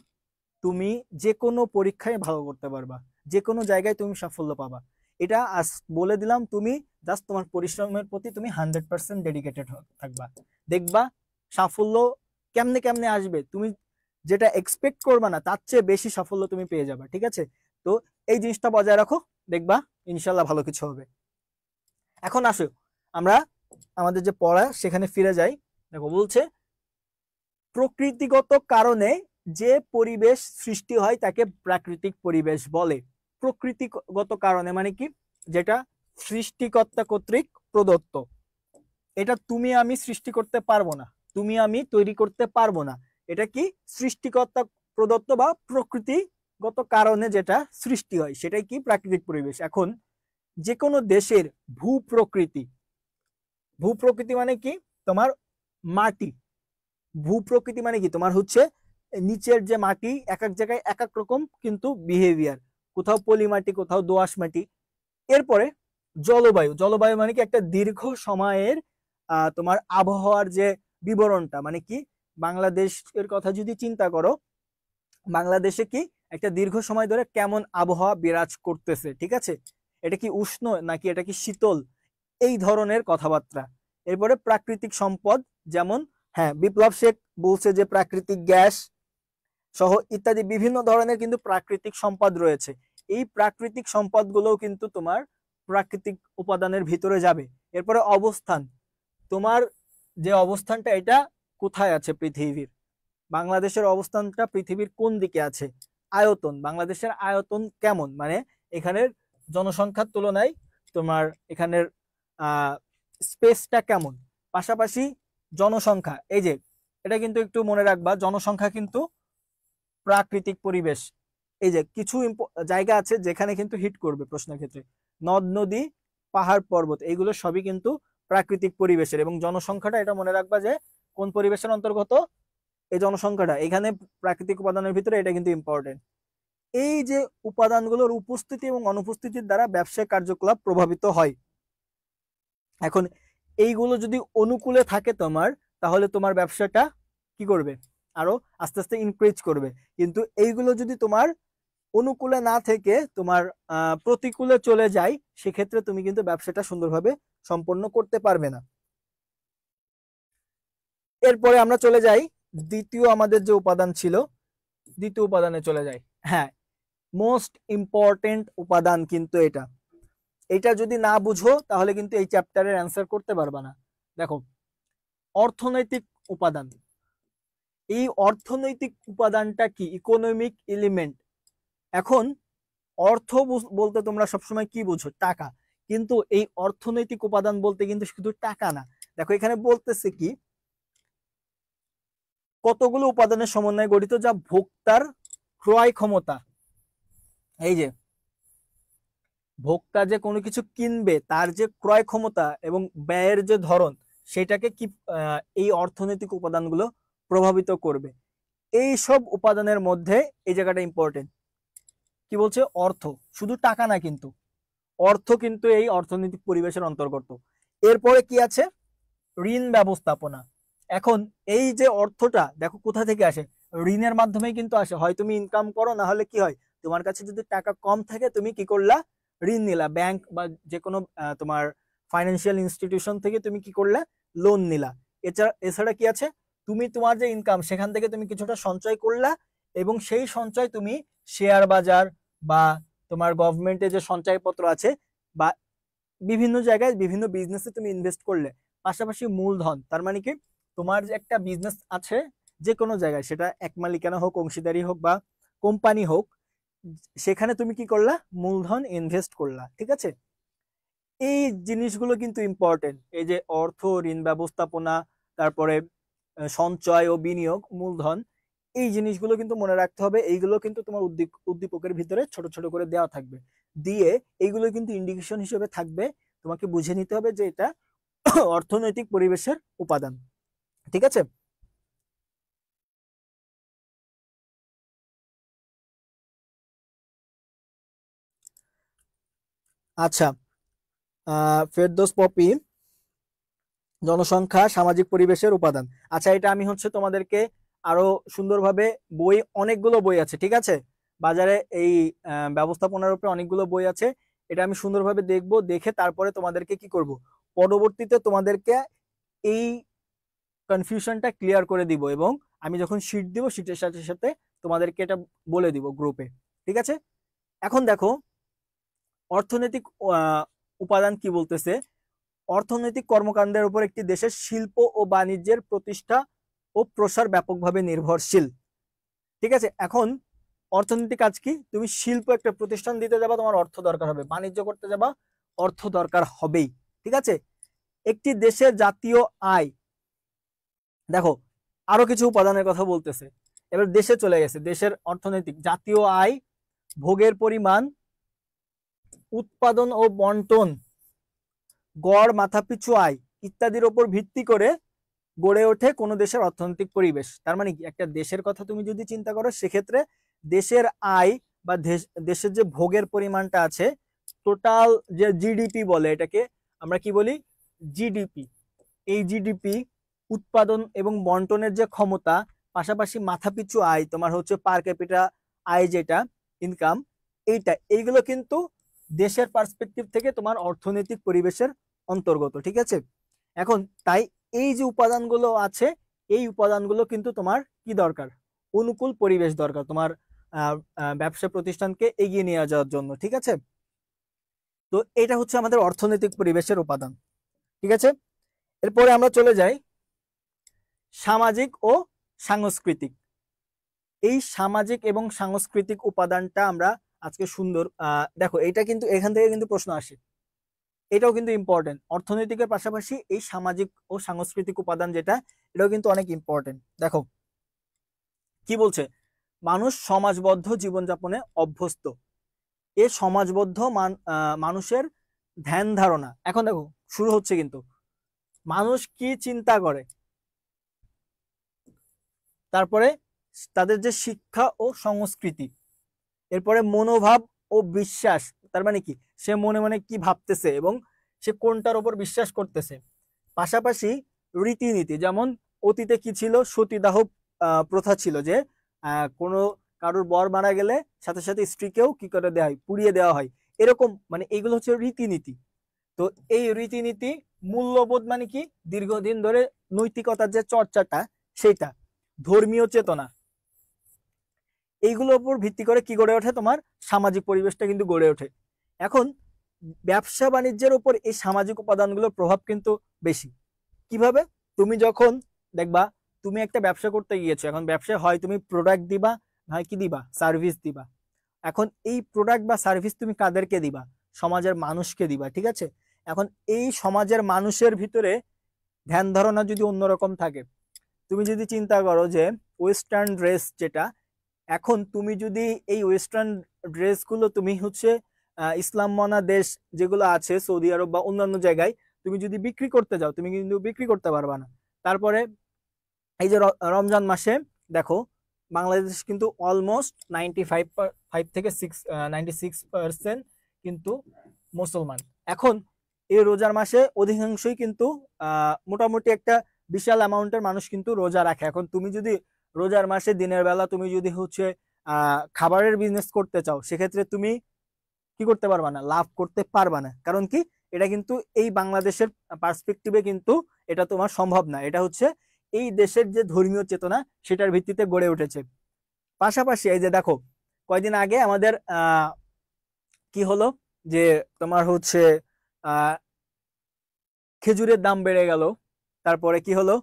তুমি যে কোনো পরীক্ষায় ভালো করতে পারবা, যে কোনো জায়গায় তুমি সাফল্য পাবা। এটা আজ বলে দিলাম, তুমি জাস্ট তোমার পরিশ্রমের প্রতি তুমি 100% ডেডিকেটেড থাকবা, দেখবা সাফল্য কেমনে কেমনে আসবে, তুমি যেটা এক্সপেক্ট করবা না তার চেয়ে বেশি সাফল্য তুমি পেয়ে যাবে। ঠিক আছে, তো এই জিনিসটা বজায় রাখো, দেখবা ইনশাল্লাহ ভালো কিছু হবে। এখন আসো আমরা আমাদের যে পড়া সেখানে ফিরে যাই। দেখো বলছে প্রকৃতিগত কারণে যে পরিবেশ সৃষ্টি হয় তাকে প্রাকৃতিক পরিবেশ বলে। প্রকৃতিগত কারণে মানে কি, যেটা সৃষ্টিকর্তা কর্তৃক প্রদত্ত। এটা তুমি আমি সৃষ্টি করতে পারবো না, তুমি আমি তৈরি করতে পারবো না। এটা কি সৃষ্টিকর্তা প্রদত্ত বা প্রকৃতিগত কারণে যেটা সৃষ্টি হয় সেটাই কি প্রাকৃতিক পরিবেশ। এখন যে কোনো দেশের ভূপ্রকৃতি, ভূপ্রকৃতি মানে কি তোমার মাটি, ভূপ্রকৃতি মানে কি তোমার হচ্ছে নিচের যে মাটি এক এক জায়গায় এক এক রকম কিন্তু বিহেভিয়ার, কোথাও পলি মাটি কোথাও দোআঁশ মাটি। এরপরে জলবায়ু, জলবায়ু মানে কি একটা দীর্ঘ সময়ের তোমার আবহাওয়ার যে বিবরণটা, মানে কি বাংলাদেশের কথা যদি চিন্তা করো, বাংলাদেশে কি একটা দীর্ঘ সময় ধরে কেমন আবহাওয়া বিরাজ করতেছে, ঠিক আছে, এটা কি উষ্ণ নাকি এটা কি শীতল, এই ধরনের কথাবার্তা। এরপরে প্রাকৃতিক সম্পদ, যেমন হ্যাঁ বিপ্লব শেখ বলছে যে প্রাকৃতিক গ্যাস সহ ইত্যাদি বিভিন্ন ধরনের কিন্তু প্রাকৃতিক সম্পদ রয়েছে। এই প্রাকৃতিক সম্পদগুলোও কিন্তু তোমার প্রাকৃতিক উপাদানের ভিতরে যাবে। এরপরে অবস্থান, তোমার যে অবস্থানটা এটা কোথায় আছে পৃথিবীর, বাংলাদেশের অবস্থানটা পৃথিবীর কোন দিকে আছে। আয়তন, বাংলাদেশের আয়তন কেমন, মানে এখানের জনসংখ্যার তুলনায় তোমার এখানের স্পেসটা কেমন। পাশাপাশি জনসংখ্যা, এই যে এটা কিন্তু একটু মনে রাখবা, জনসংখ্যা কিন্তু প্রাকৃতিক পরিবেশ। এই যে কিছু জায়গা আছে যেখানে কিন্তু হিট করবে প্রশ্নের ক্ষেত্রে, নদ নদী পাহাড় পর্বত এইগুলো সবই কিন্তু প্রাকৃতিক পরিবেশের। এবং জনসংখ্যাটা এটা মনে রাখবা যে কোন পরিবেশের অন্তর্গত, এই জনসংখ্যাটা এখানে প্রাকৃতিক উপাদানের ভিতরে, এটা কিন্তু ইম্পর্টেন্ট। এই যে উপাদানগুলোর উপস্থিতি এবং অনুপস্থিতির দ্বারা ব্যবসায়িক কার্যকলাপ প্রভাবিত হয়। এখন এইগুলো যদি অনুকূলে থাকে তোমার, তাহলে তোমার ব্যবসাটা কি করবে, আরো আস্তে আস্তে ইনক্রিজ করবে। কিন্তু এইগুলো যদি তোমার অনুকূলে না থেকে তোমার প্রতিকূলে চলে যায়, সেক্ষেত্রে তুমি কিন্তু ব্যবসাটা সুন্দরভাবে সম্পন্ন করতে পারবে না। এরপরে আমরা চলে যাই দ্বিতীয় আমাদের যে উপাদান ছিল, দ্বিতীয় উপাদানে চলে যাই। হ্যাঁ, মোস্ট ইম্পর্টেন্ট উপাদান কিন্তু এটা, এটা যদি না বুঝো তাহলে কিন্তু এই চ্যাপ্টারের অ্যান্সার করতে পারবা না। দেখো, অর্থনৈতিক উপাদান, এই অর্থনৈতিক উপাদানটা কি, ইকোনমিক এলিমেন্ট। এখন অর্থ বলতে তোমরা সবসময় কি বুঝো, টাকা, কিন্তু এই অর্থনৈতিক উপাদান বলতে কিন্তু শুধু টাকা না। দেখো এখানে বলতেছে কি, কতগুলো উপাদানের সমন্বয়ে গঠিত যা ভোক্তার ক্রয় ক্ষমতা, এই যে ভোক্তা যে কোনো কিছু কিনবে তার যে ক্রয় ক্ষমতা এবং ব্যয়ের যে ধরন, সেটাকে কি এই অর্থনৈতিক উপাদানগুলো প্রভাবিত করবে। এই সব উপাদানের মধ্যে এই জায়গাটা ইম্পর্টেন্ট, কি বলছে, অর্থ, শুধু টাকা না কিন্তু, অর্থ কিন্তু এই অর্থনৈতিক পরিবেশের অন্তর্গত। এরপরে কি আছে, ঋণ ব্যবস্থাপনা। এখন এই যে অর্থটা দেখো কোথা থেকে আসে, ঋণের মাধ্যমে কিন্তু আসে। হয় তুমি ইনকাম করো, না হলে কি হয়, তোমার কাছে যদি টাকা কম থাকে তুমি কি করলা, ঋণ নিলা, ব্যাংক বা যে কোনো তোমার ফাইন্যান্সিয়াল ইনস্টিটিউশন থেকে তুমি কি করলা, লোন নিলা। এছাড়া কি আছে, তুমি তোমার যে ইনকাম সেখান থেকে তুমি কিছুটা সঞ্চয় করলা, এবং সেই সঞ্চয় তুমি শেয়ার বাজার বা তোমার গভর্নমেন্টের যে সঞ্চয়পত্র আছে বা বিভিন্ন জায়গায় বিভিন্ন বিজনেসে তুমি ইনভেস্ট করলে। পাশাপাশি মূলধন, তার মানে কি তোমার যে একটা বিজনেস আছে যে কোনো জায়গায়, সেটা এক মালিকানা হোক, অংশীদারি হোক বা কোম্পানি হোক, সেখানে তুমি কি করলা, মূলধন ইনভেস্ট করলা, ঠিক আছে। এই জিনিসগুলো কিন্তু ইম্পর্টেন্ট, এই যে অর্থ, ঋণ ব্যবস্থাপনা, তারপরে সঞ্চয় ও বিনিয়োগ, মূলধন, এই জিনিসগুলো কিন্তু মনে রাখতে হবে। এইগুলো কিন্তু তোমার উদ্দীপকের ভিতরে ছোট ছোট করে দেওয়া থাকবে, দিয়ে এইগুলো কিন্তু ইন্ডিকেশন হিসেবে থাকবে, তোমাকে বুঝে নিতে হবে যে এটা অর্থনৈতিক পরিবেশের উপাদান, ঠিক আছে। আচ্ছা, ফেরদৌস পপি, জনসংখ্যা সামাজিক পরিবেশের উপাদান। আচ্ছা, এটা আমি হচ্ছে তোমাদেরকে আরো সুন্দরভাবে, বই অনেকগুলো বই আছে, ঠিক আছে, বাজারে এই ব্যবস্থাপনার উপরে অনেকগুলো বই আছে। এটা আমি সুন্দরভাবে দেখবো, দেখে তারপরে তোমাদেরকে কি করব, পরবর্তীতে তোমাদেরকে এই কনফিউশনটা ক্লিয়ার করে দিব, এবং আমি যখন শিট দিব শিটের সাথে সাথে তোমাদেরকে এটা বলে দিব গ্রুপে, ঠিক আছে। এখন দেখো, অর্থনৈতিক উপাদান কি বলতেছে, অর্থনৈতিক কর্মকাণ্ডের উপর একটি দেশের শিল্প ও বাণিজ্যের প্রতিষ্ঠা ও প্রসার ব্যাপকভাবে নির্ভরশীল, ঠিক আছে। এখন অর্থনৈতিক কাজ কি, তুমি শিল্প একটা প্রতিষ্ঠান দিতে যাবা, তোমার অর্থ দরকার হবে, বাণিজ্য করতে যাবা অর্থ দরকার হবেই। ঠিক আছে, একটি দেশের জাতীয় আয়, দেখো আরো কিছু উপাদানের কথা বলতেছে। এবার দেশে চলে গেছে, দেশের অর্থনৈতিক জাতীয় আয়, ভোগের পরিমাণ, উৎপাদন ও বন্টন, গড় মাথাপিছু আয় ইত্যাদির উপর ভিত্তি করে গড়ে ওঠে কোনো দেশের অর্থনৈতিক পরিবেশ। তার মানে কি, একটা দেশের কথা তুমি যদি চিন্তা করো, সেক্ষেত্রে দেশের আয় বা দেশের যে ভোগের পরিমাণটা আছে, টোটাল যে জিডিপি বলে, এটাকে আমরা কি বলি, জিডিপি। এই জিডিপি, উৎপাদন এবং বন্টনের যে ক্ষমতা, পাশাপাশি মাথাপিছু আয়, তোমার হচ্ছে পার ক্যাপিটা আয় যেটা ইনকাম, এইগুলো কিন্তু দেশের পার্সপেক্টিভ থেকে তোমার অর্থনৈতিক পরিবেশের অন্তর্গত। ঠিক আছে, এখন তাই এই যে উপাদানগুলো আছে, এই উপাদানগুলো কিন্তু তোমার কি দরকার, অনুকূল পরিবেশ দরকার তোমার ব্যবসা প্রতিষ্ঠানকে এগিয়ে নিয়ে যাওয়ার জন্য। ঠিক আছে, তো এটা হচ্ছে আমাদের অর্থনৈতিক পরিবেশের উপাদান। ঠিক আছে, এরপরে আমরা চলে যাই সামাজিক ও সাংস্কৃতিক। এই সামাজিক এবং সাংস্কৃতিক উপাদানটা আমরা আজকে সুন্দর দেখো, এটা কিন্তু এখান থেকে কিন্তু প্রশ্ন আসে, এটাও কিন্তু ইম্পর্টেন্ট। অর্থনৈতিকের পাশাপাশি এই সামাজিক ও সাংস্কৃতিক উপাদান যেটা, এটাও কিন্তু অনেক ইম্পর্টেন্ট। দেখো কি বলছে, মানুষ সমাজবদ্ধ জীবনযাপনে অভ্যস্ত। এ সমাজবদ্ধ মানুষের ধ্যান ধারণা, এখন দেখো শুরু হচ্ছে কিন্তু, মানুষ কি চিন্তা করে, তারপরে তাদের যে শিক্ষা ও সংস্কৃতি, এরপরে মনোভাব ও বিশ্বাস, তার মানে কি, সে মনে মনে কি ভাবতেছে এবং সে কোনটার উপর বিশ্বাস করতেছে। পাশাপাশি রীতিনীতি, যেমন অতীতে কি ছিল, সতীদাহ প্রথা ছিল, যে কোনো কারোর বর মারা গেলে সাথে সাথে স্ত্রীকেও কি করে দেওয়া হয়, পুড়িয়ে দেওয়া হয়, এরকম, মানে এইগুলো হচ্ছে রীতিনীতি। তো এই রীতিনীতি, মূল্যবোধ মানে কি, দীর্ঘদিন ধরে নৈতিকতার যে চর্চাটা, সেটা, ধর্মীয় চেতনা, এইগুলোর উপর ভিত্তি করে কি গড়ে ওঠে, তোমার সামাজিক পরিবেশটা কিন্তু গড়ে ওঠে। এখন ব্যবসা বাণিজ্যের উপর এই সামাজিক উপাদানগুলোর প্রভাব কিন্তু বেশি। কিভাবে, তুমি যখন দেখবা তুমি একটা ব্যবসা করতে গিয়েছো, এখন ব্যবসায় হয় তুমি প্রোডাক্ট দিবা, হয় কি দিবা, সার্ভিস দিবা। এখন এই প্রোডাক্ট বা সার্ভিস তুমি কাদেরকে দিবা, সমাজের মানুষকে দিবা। ঠিক আছে, এখন এই সমাজের মানুষের ভিতরে ধ্যান ধারণা যদি অন্যরকম থাকে, তুমি যদি চিন্তা করো যে ওয়েস্টার্ন ড্রেস যেটা, এখন তুমি যদি এই ওয়েস্টার্ন ড্রেসগুলো তুমি হচ্ছে ইসলাম মানা দেশ যেগুলো আছে, সৌদি আরব বা অন্যান্য জায়গায় তুমি যদি বিক্রি করতে যাও, তুমি কিন্তু বিক্রি করতে পারবা না। তারপরে এই যে রমজান মাসে দেখো, বাংলাদেশ কিন্তু অলমোস্ট 95 থেকে 96% কিন্তু মুসলমান। এখন এই রোজার মাসে অধিকাংশই কিন্তু মোটামুটি একটা বিশাল অ্যামাউন্টের মানুষ কিন্তু রোজা রাখে। এখন তুমি যদি রোজার মাসে দিনের বেলা তুমি যদি হচ্ছে খাবারের বিজনেস করতে চাও, সেক্ষেত্রে তুমি কি করতে পারবা না, লাভ করতে পারবা না। কারণ কি, এটা কিন্তু এই বাংলাদেশের পার্সপেক্টিভে কিন্তু এটা তোমার সম্ভব না। এটা হচ্ছে এই দেশের যে ধর্মীয় চেতনা, সেটার ভিত্তিতে গড়ে উঠেছে। পাশাপাশি এই যে দেখো, কয়দিন আগে আমাদের কি হলো, যে তোমার হচ্ছে খেজুরের দাম বেড়ে গেল। তারপরে কি হলো,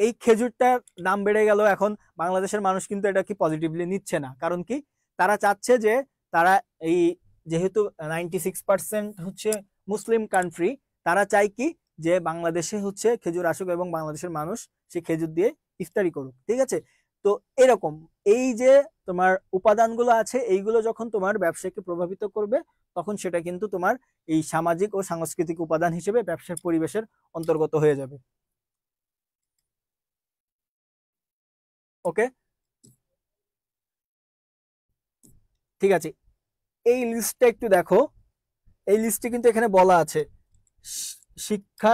এই খেজুরটার দাম বেড়ে গেল। এখন বাংলাদেশের মানুষ কিন্তু এটা কি পজিটিভলি নিচ্ছে না। কারণ কি, তারা চাচ্ছে যে তারা এই, যেহেতু 96% হচ্ছে মুসলিম কান্ট্রি, তারা চায় কি, যে বাংলাদেশে হচ্ছে খেজুর আসুক এবং বাংলাদেশের মানুষ সে খেজুর দিয়ে ইফতারি করুক। ঠিক আছে, তো এরকম এই যে তোমার উপাদানগুলো আছে, এইগুলো যখন তোমার ব্যবসাকে প্রভাবিত করবে, তখন সেটা কিন্তু তোমার এই সামাজিক ও সাংস্কৃতিক উপাদান হিসেবে ব্যবসার পরিবেশের অন্তর্গত হয়ে যাবে। ওকে, ঠিক আছে, এই লিস্টটা একটু দেখো। এই লিস্টে কিন্তু এখানে বলা আছে শিক্ষা,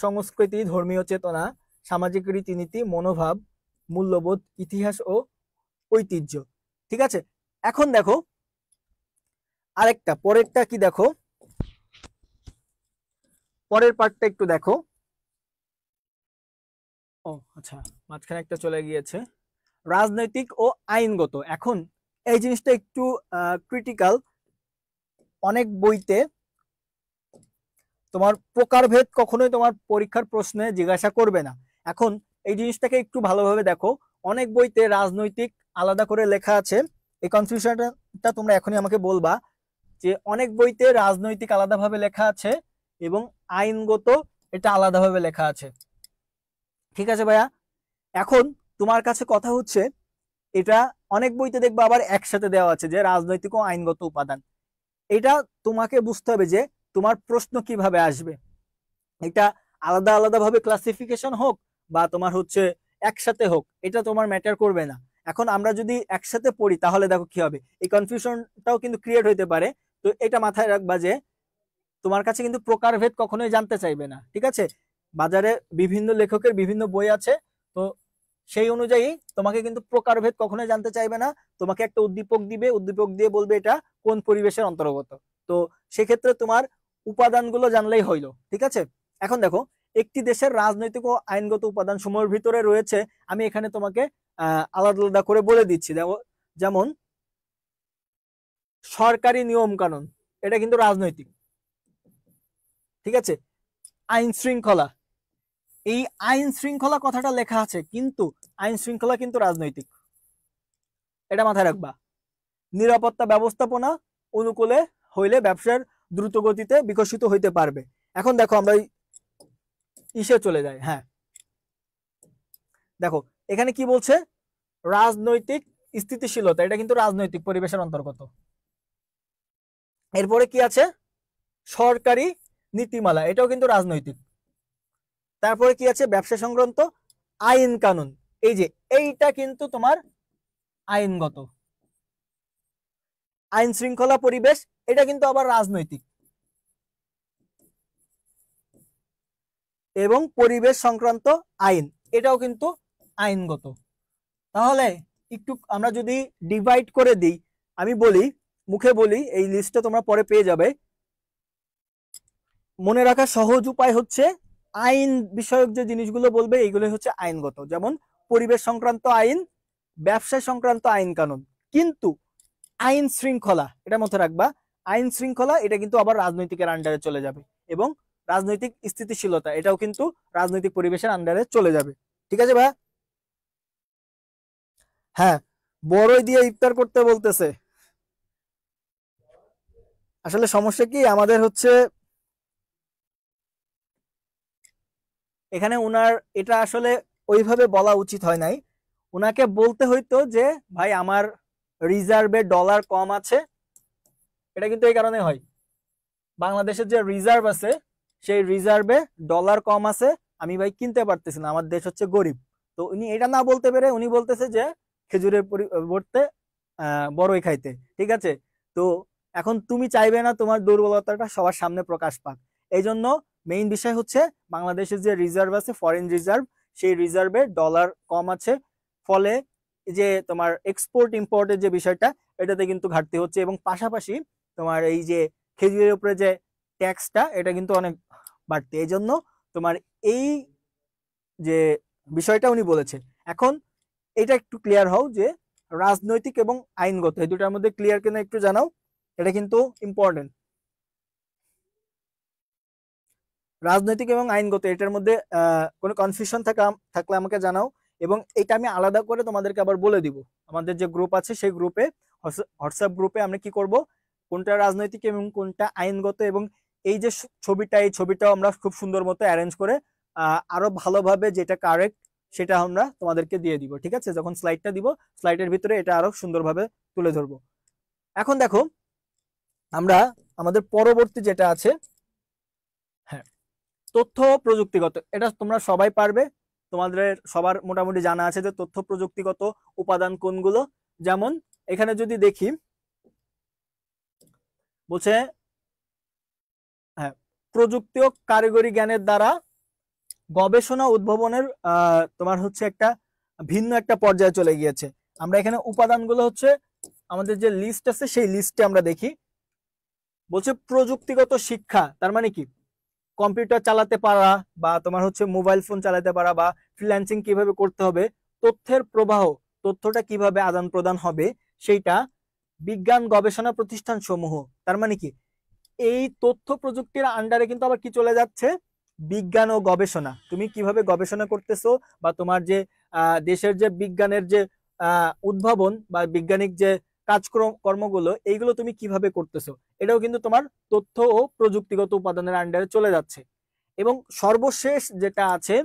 সংস্কৃতি, ধর্মীয় চেতনা, সামাজিক রীতিনীতি, মনোভাব, মূল্যবোধ, ইতিহাস ও ঐতিহ্য। ঠিক আছে, এখন দেখো আরেকটা, পরেরটা কি দেখো, পরের পার্টটা একটু দেখো। ও আচ্ছা, মাঝখানে একটা চলে গিয়েছে, রাজনৈতিক ও আইনগত। এখন এই জিনিসটা একটু ক্রিটিক্যাল। অনেক বইতে তোমার প্রকারভেদ কখনোই তোমার পরীক্ষার প্রশ্নে জিজ্ঞাসা করবে না। এখন এই জিনিসটাকে একটু ভালোভাবে দেখো, অনেক বইতে রাজনৈতিক আলাদা করে লেখা আছে। এই কনফিউশনটা তোমরা এখনই আমাকে বলবা যে অনেক বইতে রাজনৈতিক আলাদাভাবে লেখা আছে এবং আইনগত এটা আলাদাভাবে লেখা আছে। ঠিক আছে ভাইয়া, এখন তোমার কাছে কথা হচ্ছে এটা অনেক বইতে দেখবা আবার একসাথে দেওয়া আছে যে রাজনৈতিক ও আইনগত উপাদান। এটা তোমাকে বুঝতে হবে যে তোমার প্রশ্ন কিভাবে আসবে। এটা আলাদা আলাদা ভাবে ক্লাসিফিকেশন হোক বা তোমার হচ্ছে একসাথে হোক, এটা তোমার ম্যাটার করবে না। এখন আমরা যদি একসাথে পড়ি তাহলে দেখো কি হবে, এই কনফিউশনটাও কিন্তু ক্রিয়েট হইতে পারে। তো এটা মাথায় রাখবা যে তোমার কাছে কিন্তু প্রকারভেদ কখনোই জানতে চাইবে না। ঠিক আছে, বাজারে বিভিন্ন লেখকের বিভিন্ন বই আছে, তো সেই অনুযায়ী তোমাকে কিন্তু প্রকারভেদ কখনোই জানতে চাইবে না। তোমাকে একটা উদ্দীপক দিবে, উদ্দীপক দিয়ে বলবে এটা কোন পরিবেশের অন্তর্গত। তো সেক্ষেত্রে তোমার উপাদানগুলো জানলেই হইলো। ঠিক আছে, এখন দেখো একটি দেশের রাজনৈতিক ও আইনগত উপাদান সমূহের ভিতরে রয়েছে, আমি এখানে তোমাকে আলাদা আলাদা করে বলে দিচ্ছি। যেমন সরকারি নিয়ম কানুন, এটা কিন্তু রাজনৈতিক। ঠিক আছে, আইন শৃঙ্খলা, এই আইন শৃঙ্খলা কথাটা লেখা আছে কিন্তু আইন শৃঙ্খলা কিন্তু রাজনৈতিক, এটা মাথায় রাখবা। নিরাপত্তা ব্যবস্থাপনা অনুকূলে হইলে ব্যবসার দ্রুত গতিতে বিকশিত হইতে পারবে। এখন দেখো আমরা ইসে চলে যাই। হ্যাঁ দেখো এখানে কি বলছে, রাজনৈতিক স্থিতিশীলতা, এটা কিন্তু রাজনৈতিক পরিবেশের অন্তর্গত। এরপরে কি আছে, সরকারি নীতিমালা, এটাও কিন্তু রাজনৈতিক। তারপরে কি আছে, ব্যবসা সংক্রান্ত আইন কানুন, এই যে এইটা কিন্তু তোমার আইনগত। আইন শৃঙ্খলা পরিবেশ, এটা কিন্তু আবার রাজনৈতিক। এবং পরিবেশ সংক্রান্ত আইন, এটাও কিন্তু আইনগত। তাহলে একটু আমরা যদি ডিভাইড করে দিই, আমি বলি মুখে বলি, এই লিস্টটা তোমরা পরে পেয়ে যাবে। মনে রাখা সহজ উপায় হচ্ছে আইন বিষয়ক যে জিনিসগুলো বলবে এইগুলো হচ্ছে আইনগত, যেমন পরিবেশ সংক্রান্ত আইন, ব্যবসা সংক্রান্ত আইন কানুন। কিন্তু আইন শৃঙ্খলা, এটা মনে রাখবা, আইন শৃঙ্খলা এটা কিন্তু আবার রাজনৈতিকের আন্ডারে চলে যাবে। এবং রাজনৈতিক স্থিতিশীলতা, এটাও কিন্তু রাজনৈতিক পরিবেশের আন্ডারে চলে যাবে। ঠিক আছে ভাই? হ্যাঁ, বড়ই দিয়ে ইফতার করতে বলতেছে। আসলে সমস্যা কি আমাদের হচ্ছে এখানে উনার এটা আসলে ওইভাবে বলা উচিত হয় নাই। উনাকে বলতে হইতো যে ভাই আমার রিজার্ভে ডলার কম আছে। এটা কিন্তু এই কারণে হয়, বাংলাদেশের যে রিজার্ভ আছে সেই রিজার্ভে ডলার কম আছে, আমি ভাই কিনতে পারতেছি না, আমার দেশ হচ্ছে গরিব। তো উনি এটা না বলতে পেরে উনি বলতেছে যে খেজুরের পরিবর্তে বড়ই খাইতে। ঠিক আছে, তো এখন তুমি চাইবে না তোমার দুর্বলতাটা সবার সামনে প্রকাশ পাক, এই জন্য মেইন বিষয় হচ্ছে বাংলাদেশের যে রিজার্ভ আছে ফরেন রিজার্ভ, সেই রিজার্ভে ডলার কম আছে, ফলে যে তোমার এক্সপোর্ট ইম্পোর্টের যে বিষয়টা এটাতে কিন্তু ঘাটতি হচ্ছে। এবং পাশাপাশি তোমার এই যে খেজুরের উপরে যে ট্যাক্সটা এটা কিন্তু অনেক বাড়তি, এই জন্য তোমার এই যে বিষয়টা উনি বলেছে। এখন এটা একটু ক্লিয়ার হও যে রাজনৈতিক এবং আইনগত এই দুটার মধ্যে ক্লিয়ার কিনা একটু জানাও, এটা কিন্তু ইম্পর্টেন্ট। রাজনৈতিক এবং আইনগত এটার মধ্যে কোনো কনফিউশন থাকলে আমাকে জানাও, এবং এটা আমি আলাদা করে তোমাদেরকে আবার বলে দিব। আমাদের যে গ্রুপ আছে সেই গ্রুপে, হোয়াটসঅ্যাপ গ্রুপে আমরা কি করব, কোনটা রাজনৈতিক এবং কোনটা আইনগত, এবং এই যে ছবিটা, এই ছবিটাও আমরা খুব সুন্দর মতো অ্যারেঞ্জ করে আরো ভালোভাবে যেটা কারেক্ট সেটা আমরা তোমাদেরকে দিয়ে দিব। ঠিক আছে, যখন স্লাইডটা দিব স্লাইডের ভিতরে এটা আরো সুন্দরভাবে তুলে ধরবো। এখন দেখো আমরা আমাদের পরবর্তী যেটা আছে, হ্যাঁ তথ্য প্রযুক্তিগত, এটা তোমরা সবাই পারবে, তোমাদের সবার মোটামুটি জানা আছে যে তথ্য প্রযুক্তিগত উপাদান কোনগুলো। যেমন এখানে যদি দেখি বলছে হ্যাঁ প্রযুক্তি ও কারিগরি জ্ঞানের দ্বারা গবেষণা উদ্ভাবনের তোমার হচ্ছে একটা ভিন্ন একটা পর্যায়ে চলে গিয়েছে। আমরা এখানে উপাদানগুলো হচ্ছে আমাদের যে লিস্ট আছে সেই লিস্টে আমরা দেখি, বলছে প্রযুক্তিগত শিক্ষা, তার মানে কি কম্পিউটার চালাতে পারা বা তোমার হচ্ছে মোবাইল ফোন চালাতে পারা বা ফ্রিল্যান্সিং কিভাবে করতে হবে, তথ্যের প্রবাহ, তথ্যটা কিভাবে আদান প্রদান হবে সেইটা, বিজ্ঞান গবেষণা প্রতিষ্ঠান সমূহ, তার মানে কি এই তথ্য প্রযুক্তির আন্ডারে কিন্তু আবার কি চলে যাচ্ছে, বিজ্ঞান ও গবেষণা, তুমি কিভাবে গবেষণা করতেছো বা তোমার যে দেশের যে বিজ্ঞানের যে উদ্ভাবন বা বৈজ্ঞানিক যে কাজকর্মগুলো এইগুলো তুমি কিভাবে করতেছো, এটাও কিন্তু তোমার তথ্য ও প্রযুক্তিগত উপাদানের আন্ডারে চলে যাচ্ছে। এবং সর্বশেষ যেটা আছে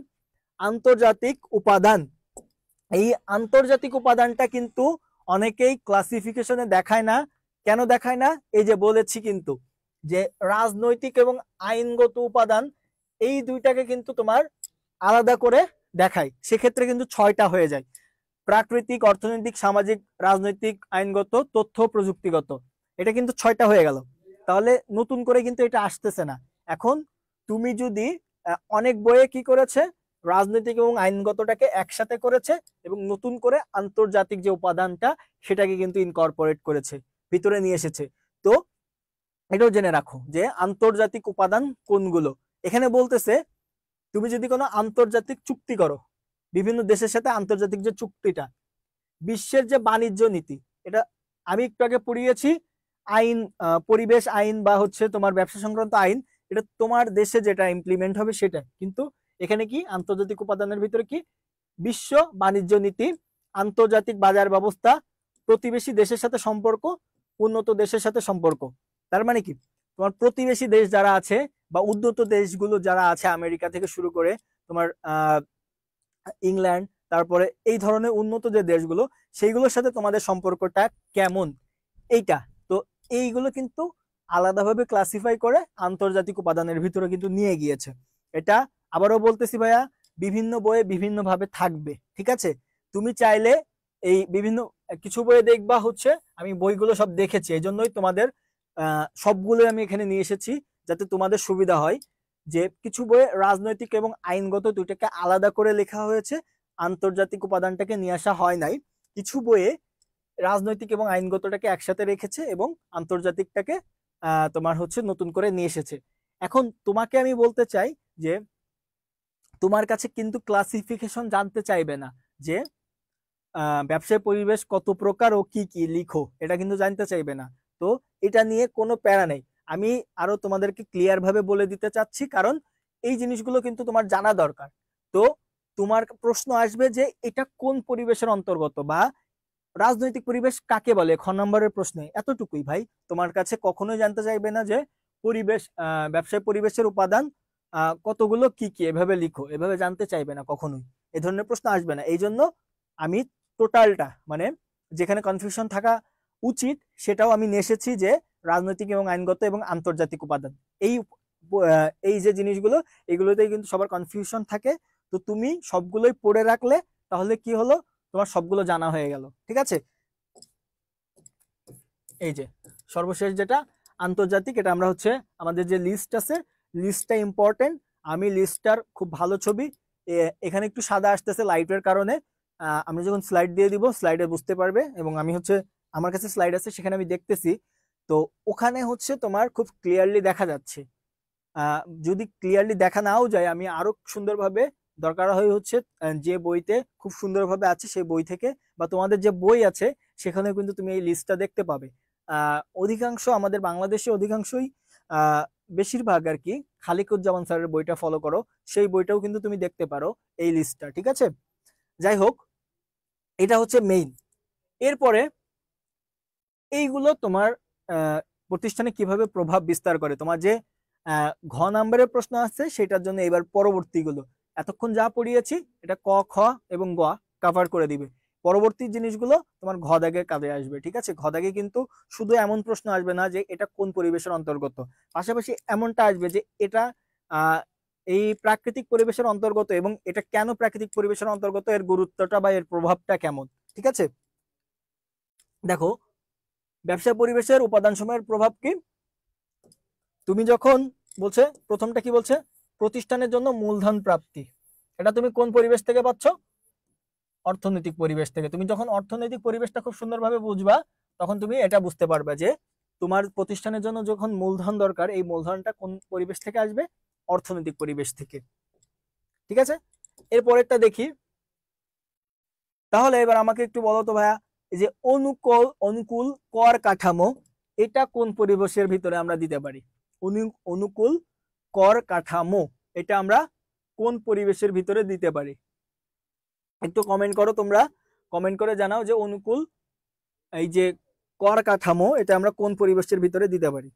আন্তর্জাতিক উপাদান, এই আন্তর্জাতিক উপাদানটা কিন্তু অনেকেই ক্লাসিফিকেশনে দেখায় না। কেন দেখায় না? এই যে বলেছি কিন্তু যে রাজনৈতিক এবং আইনগত উপাদান এই দুইটাকে কিন্তু তোমার আলাদা করে দেখায়, সেক্ষেত্রে কিন্তু 6টা হয়ে যায়। প্রাকৃতিক, অর্থনৈতিক, সামাজিক, রাজনৈতিক, আইনগত, তথ্য, প্রযুক্তিগত, এটা কিন্তু 6টা হয়ে গেল। তাহলে নতুন করে কিন্তু এটা আসতেছে না। এখন তুমি যদি অনেক বইয়ে কি করেছে, রাজনৈতিক এবং আইনগতটাকে একসাথে করেছে এবং নতুন করে আন্তর্জাতিক যে উপাদানটা সেটাকে কিন্তু ইনকর্পোরেট করেছে, ভিতরে নিয়ে এসেছে। তো এটাও জেনে রাখো যে আন্তর্জাতিক উপাদান কোনগুলো। এখানে বলতেছে তুমি যদি কোনো আন্তর্জাতিক চুক্তি করো, বিভিন্ন দেশের সাথে আন্তর্জাতিক যে চুক্তিটা, বিশ্বের যে বাণিজ্য নীতি, এটা আমি একটু আগে পড়িয়েছি, আইন, পরিবেশ আইন বা হচ্ছে তোমার ব্যবসা সংক্রান্ত আইন, এটা তোমার দেশে যেটা ইমপ্লিমেন্ট হবে সেটা। কিন্তু এখানে কি আন্তর্জাতিক উপাদানের ভিতরে কি বিশ্ব বাণিজ্য নীতি, আন্তর্জাতিক বাজার ব্যবস্থা, প্রতিবেশী দেশের সাথে সম্পর্ক, উন্নত দেশের সাথে সম্পর্ক। তার মানে কি তোমার প্রতিবেশী দেশ যারা আছে বা উন্নত দেশগুলো যারা আছে, আমেরিকা থেকে শুরু করে তোমার ইংল্যান্ড, তারপরে এই ধরনের উন্নত যে দেশগুলো, সেইগুলোর সাথে তোমাদের সম্পর্কটা কেমন, এইটা। তো এইগুলো কিন্তু আলাদাভাবে ক্লাসিফাই করে আন্তর্জাতিক উপাদানের ভিতরে কিন্তু নিয়ে গিয়েছে। এটা আবারও বলতেছি ভাইয়া, বিভিন্ন বইয়ে বিভিন্ন ভাবে থাকবে, ঠিক আছে? তুমি চাইলে এই বিভিন্ন কিছু বইয়ে দেখবা হচ্ছে, আমি বইগুলো সব দেখেছি, এই জন্যই তোমাদের সবগুলো আমি এখানে নিয়ে এসেছি যাতে তোমাদের সুবিধা হয়। যে কিছু বইয়ে রাজনৈতিক এবং আইনগত দুইটাকে আলাদা করে লেখা হয়েছে, আন্তর্জাতিক উপাদানটাকে নিয়ে আসা হয় নাই। কিছু বইয়ে রাজনৈতিক এবং আইনগতটাকে একসাথে রেখেছে এবং আন্তর্জাতিকটাকে তোমার হচ্ছে নতুন করে নিয়ে এসেছে। এখন তোমাকে আমি বলতে চাই যে তোমার কাছে কিন্তু ক্লাসিফিকেশন জানতে চাইবে না যে ব্যবসায় পরিবেশ কত প্রকার ও কি কি লিখো, এটা কিন্তু জানতে চাইবে না। তো এটা নিয়ে কোনো প্যারা নেই, আমি আরো তোমাদেরকে ক্লিয়ার ভাবে বলে দিতে চাচ্ছি, কারণ এই জিনিসগুলো কিন্তু তোমার জানা দরকার। তো তোমার প্রশ্ন আসবে যে এটা কোন পরিবেশের অন্তর্গত বা রাজনৈতিক পরিবেশ কাকে বলে, খ নম্বরের প্রশ্নে এতটুকুই ভাই। তোমার কাছে কখনোই জানতে চাইবে না যে পরিবেশ, ব্যবসায় পরিবেশের উপাদান কতগুলো কি কি, এভাবে লিখো, এভাবে জানতে চাইবে না কখনোই, এই ধরনের প্রশ্ন আসবে না। এই জন্য আমি টোটালটা মানে যেখানে কনফিউশন থাকা উচিত সেটাও আমি নিয়ে এসেছি, যে রাজনৈতিক এবং আইনগত এবং আন্তর্জাতিক উপাদান, এই এই যে জিনিসগুলো, এগুলোতেই কিন্তু সবার কনফিউশন থাকে। তো তুমি সবগুলোই পড়ে রাখলে তাহলে কি হলো, তোমার সবগুলো জানা হয়ে গেল, ঠিক আছে? এই যে সর্বশেষ যেটা আন্তর্জাতিক, এটা আমরা হচ্ছে আমাদের যে লিস্ট আছে, লিস্টটা ইম্পর্টেন্ট। আমি লিস্টটার খুব ভালো ছবি, এখানে একটু সাদা আসতেছে লাইটের কারণে, আমি যখন স্লাইড দিয়ে দিব স্লাইডে বুঝতে পারবে। এবং আমি হচ্ছে আমার কাছে স্লাইড আছে, সেখানে আমি দেখতেছি, তো ওখানে হচ্ছে তোমার খুব ক্লিয়ারলি দেখা যাচ্ছে। যদি ক্লিয়ারলি দেখা নাও যায়, আমি আরো সুন্দরভাবে দরকার হয় হচ্ছে যে বইতে খুব সুন্দরভাবে আছে সেই বই থেকে, বা তোমাদের যে বই আছে সেখানে কিন্তু তুমি এই লিস্টটা দেখতে পাবে। অধিকাংশ আমাদের বাংলাদেশে অধিকাংশই বেশিরভাগ আর কি খালিকুজ্জামান স্যারের বইটা ফলো করো, সেই বইটাও কিন্তু তুমি দেখতে পারো এই লিস্টটা, ঠিক আছে? যাই হোক, এটা হচ্ছে মেইন। এরপরে এইগুলো তোমার প্রতিষ্ঠানে কিভাবে প্রভাব বিস্তার করে, তোমার যে ঘ নাম্বারের প্রশ্ন আছে সেটার জন্য এবার পরবর্তীগুলো এতক্ষণ যা পড়িয়েছি এটা ক, খ এবং গ কভার করে দিবে। পরবর্তী জিনিসগুলো তোমার ঘ দাগের কাজে আসবে, ঠিক আছে? ঘ দাগে কিন্তু শুধু এমন প্রশ্ন আসবে না যে এটা কোন পরিবেশের অন্তর্গত, পাশাপাশি এমনটা আসবে যে এটা এই প্রাকৃতিক পরিবেশের অন্তর্গত এবং এটা কেন প্রাকৃতিক পরিবেশের অন্তর্গত, এর গুরুত্বটা বা এর প্রভাবটা কেমন, ঠিক আছে? দেখো, ব্যবসা পরিবেশের উপাদান সময়ের প্রভাব কি, তুমি যখন বলছে প্রথমটা কি বলছে, প্রতিষ্ঠানের জন্য মূলধন প্রাপ্তি, এটা তুমি কোন পরিবেশ থেকে পাচ্ছ, অর্থনৈতিক পরিবেশ থেকে। তুমি যখন অর্থনৈতিক পরিবেশটা খুব সুন্দরভাবে বুঝবা তখন তুমি এটা বুঝতে পারবে যে তোমার প্রতিষ্ঠানের জন্য যখন মূলধন দরকার, এই মূলধনটা কোন পরিবেশ থেকে আসবে, অর্থনৈতিক পরিবেশ থেকে, ঠিক আছে? এরপরেরটা দেখি, তাহলে এবার আমাকে একটু বলো তো ভাইয়া, এই যে অনুকূল কর কাঠামো, এটা কোন পরিবেশের ভিতরে আমরা দিতে পারি? অনুকূল কর কাঠামো, এটা আমরা কোন পরিবেশের ভিতরে দিতে পারি? একটু কমেন্ট করো, তোমরা কমেন্ট করে জানাও যে অনুকূল এই যে কর কাঠামো, এটা আমরা কোন পরিবেশের ভিতরে দিতে পারি।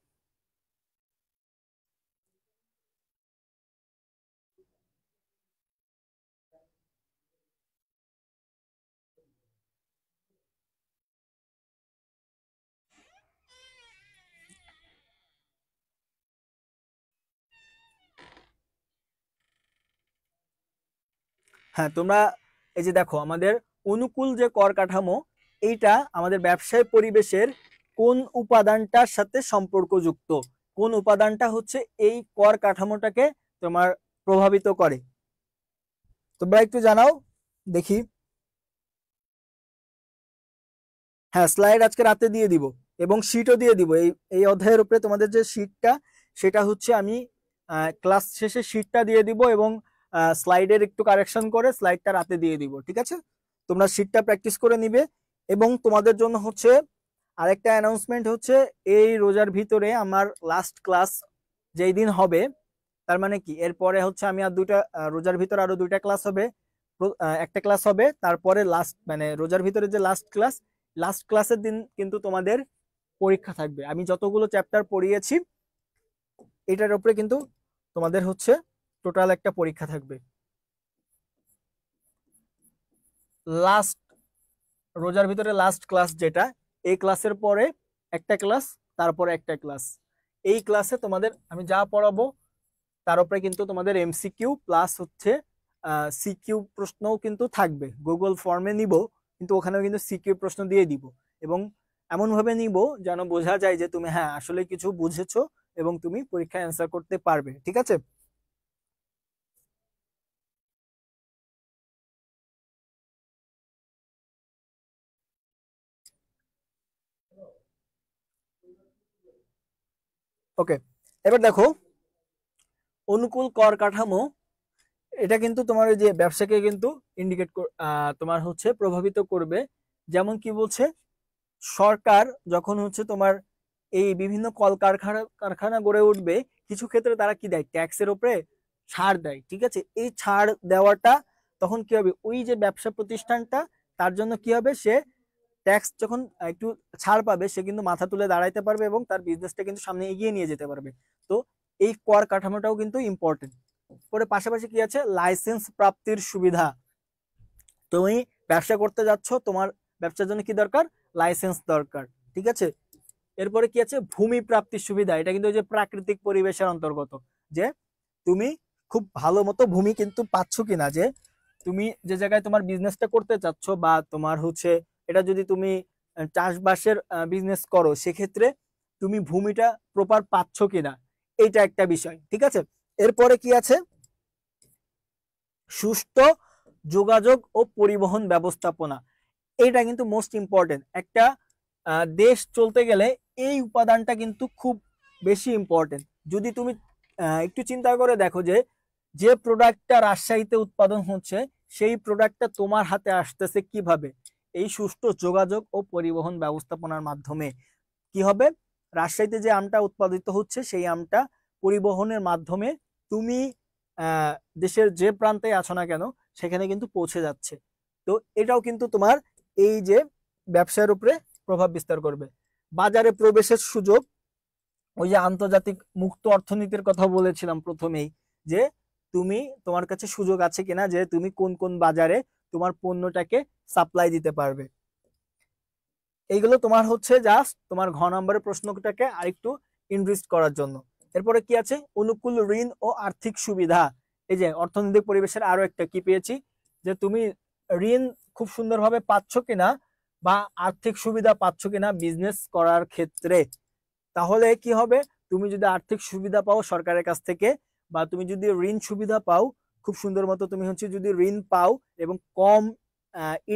হ্যাঁ, তোমরা এই যে দেখো আমাদের অনুকূল যে কর কাঠামো, এইটা আমাদের ব্যবসায় পরিবেশের কোন উপাদানটার সাথে সম্পর্কযুক্ত, কোন উপাদানটা হচ্ছে এই কর কাঠামোটাকে তোমার প্রভাবিত করে, তোমরা একটু জানাও দেখি। হ্যাঁ, স্লাইড আজকে রাতে দিয়ে দিব এবং শিটও দিয়ে দিব। এই এই অধ্যায়ের উপরে তোমাদের যে শিটটা, সেটা হচ্ছে আমি ক্লাস শেষে শিটটা দিয়ে দিব এবং স্লাইডের একটু কারেকশন করে স্লাইডটা রাতে দিয়ে দিব, ঠিক আছে? তোমরা শিটটা প্র্যাকটিস করে নিবে। এবং তোমাদের জন্য হচ্ছে আরেকটা অ্যানাউন্সমেন্ট হচ্ছে, এই রোজার ভিতরে আমার লাস্ট ক্লাস যেই দিন হবে, তার মানে কি এরপরে হচ্ছে আমি আর দুইটা রোজার ভিতরে আরো দুইটা ক্লাস হবে, একটা ক্লাস হবে, তারপরে লাস্ট মানে রোজার ভিতরে যে লাস্ট ক্লাসের দিন কিন্তু তোমাদের পরীক্ষা থাকবে। আমি যতগুলো চ্যাপ্টার পড়িয়েছি এটার উপরে কিন্তু তোমাদের হচ্ছে টোটাল একটা পরীক্ষা থাকবে। লাস্ট রোজার ভিতরে লাস্ট ক্লাস যেটা, এই ক্লাসের পরে একটা ক্লাস, তারপরে একটা ক্লাস। এই ক্লাসে তোমাদের আমি যা পড়াবো তার উপরে কিন্তু তোমাদের এমসিকিউ প্লাস হচ্ছে সিকিউ প্রশ্নও কিন্তু থাকবে। গুগল ফর্মে নিব, কিন্তু ওখানেও কিন্তু সিকিউ প্রশ্ন দিয়ে দিব এবং এমন ভাবে নিব যেন বোঝা যায় যে তুমি হ্যাঁ আসলে কিছু বুঝেছো এবং তুমি পরীক্ষায় অ্যান্সার করতে পারবে, ঠিক আছে? ওকে, এবার দেখো অনুকূল কর কাঠামো, এটা কিন্তু তোমার ওই যে ব্যবসাকে কিন্তু ইন্ডিকেট তোমার হচ্ছে প্রভাবিত করবে। যেমন কি বলছে, সরকার যখন হচ্ছে তোমার এই বিভিন্ন কারখানা কারখানা গড়ে উঠবে, কিছু ক্ষেত্রে তারা কি দেয়, ট্যাক্সের উপরে ছাড় দেয়, ঠিক আছে? এই ছাড় দেওয়াটা তখন কি হবে, ওই যে ব্যবসা প্রতিষ্ঠানটা, তার জন্য কি হবে, সে ট্যাক্স যখন একটু ছাড় পাবে সে কিন্তু মাথা তুলে দাঁড়াইতে পারবে এবং তার বিজনেসটা কিন্তু সামনে এগিয়ে নিয়ে যেতে পারবে। তো এই কর কাঠামোটাও কিন্তু ইম্পর্টেন্ট। পরে পাশাপাশি কি আছে, লাইসেন্স প্রাপ্তির সুবিধা। তুমি ব্যবসা করতে যাচ্ছ, তোমার ব্যবসার জন্য কি দরকার, লাইসেন্স দরকার, ঠিক আছে? এরপরে কি আছে, ভূমি প্রাপ্তির সুবিধা। এটা কিন্তু ওই যে প্রাকৃতিক পরিবেশের অন্তর্গত, যে তুমি খুব ভালো মতো ভূমি কিন্তু পাচ্ছ কিনা, যে তুমি যে জায়গায় তোমার বিজনেসটা করতে চাচ্ছ বা তোমার হচ্ছে এটা যদি তুমি চাষবাসের বিজনেস করো, সেক্ষেত্রে তুমি ভূমিটা প্রপার পাচ্ছ কিনা, এইটা একটা বিষয়, ঠিক আছে? এরপরে কি আছে, সুষ্ঠু যোগাযোগ ও পরিবহন ব্যবস্থাপনা। এটা কিন্তু মোস্ট ইম্পর্টেন্ট। একটা দেশ চলতে গেলে এই উপাদানটা কিন্তু খুব বেশি ইম্পর্টেন্ট। যদি তুমি একটু চিন্তা করে দেখো যে যে প্রোডাক্টটা রাজশাহীতে উৎপাদন হচ্ছে, সেই প্রোডাক্টটা তোমার হাতে আসতেছে কিভাবে, এই সুষ্ঠু যোগাযোগ ও পরিবহন ব্যবস্থাপনার মাধ্যমে। কি হবে, রাজশাহীতে যে আমটা উৎপাদিত হচ্ছে সেই আমটা পরিবহনের মাধ্যমে তুমি দেশের যে প্রান্তে আছো না কেন সেখানে কিন্তু পৌঁছে যাচ্ছে। তো এটাও কিন্তু তোমার এই যে ব্যবসার উপরে প্রভাব বিস্তার করবে। বাজারে প্রবেশের সুযোগ, ওই যে আন্তর্জাতিক মুক্ত অর্থনীতির কথা বলেছিলাম প্রথমেই, যে তুমি তোমার কাছে সুযোগ আছে কিনা যে তুমি কোন কোন বাজারে তোমার পণ্যটাকে সাপ্লাই দিতে পারবে। এইগুলো তোমার হচ্ছে জাস্ট তোমার ঘ নম্বরের প্রশ্নটাকে আরেকটু ইনরিচ করার জন্য। এরপরে কি আছে, অনুকূল ঋণ ও আর্থিক সুবিধা। এই যে অর্থনৈতিক পরিবেশের আরো একটা কি পেয়েছি, যে তুমি ঋণ খুব সুন্দরভাবে পাচ্ছ কিনা বা আর্থিক সুবিধা পাচ্ছ কিনা বিজনেস করার ক্ষেত্রে। তাহলে কি হবে, তুমি যদি আর্থিক সুবিধা পাও সরকারের কাছ থেকে, বা তুমি যদি ঋণ সুবিধা পাও খুব সুন্দর মতো, তুমি হচ্ছে যদি ঋণ পাও এবং কম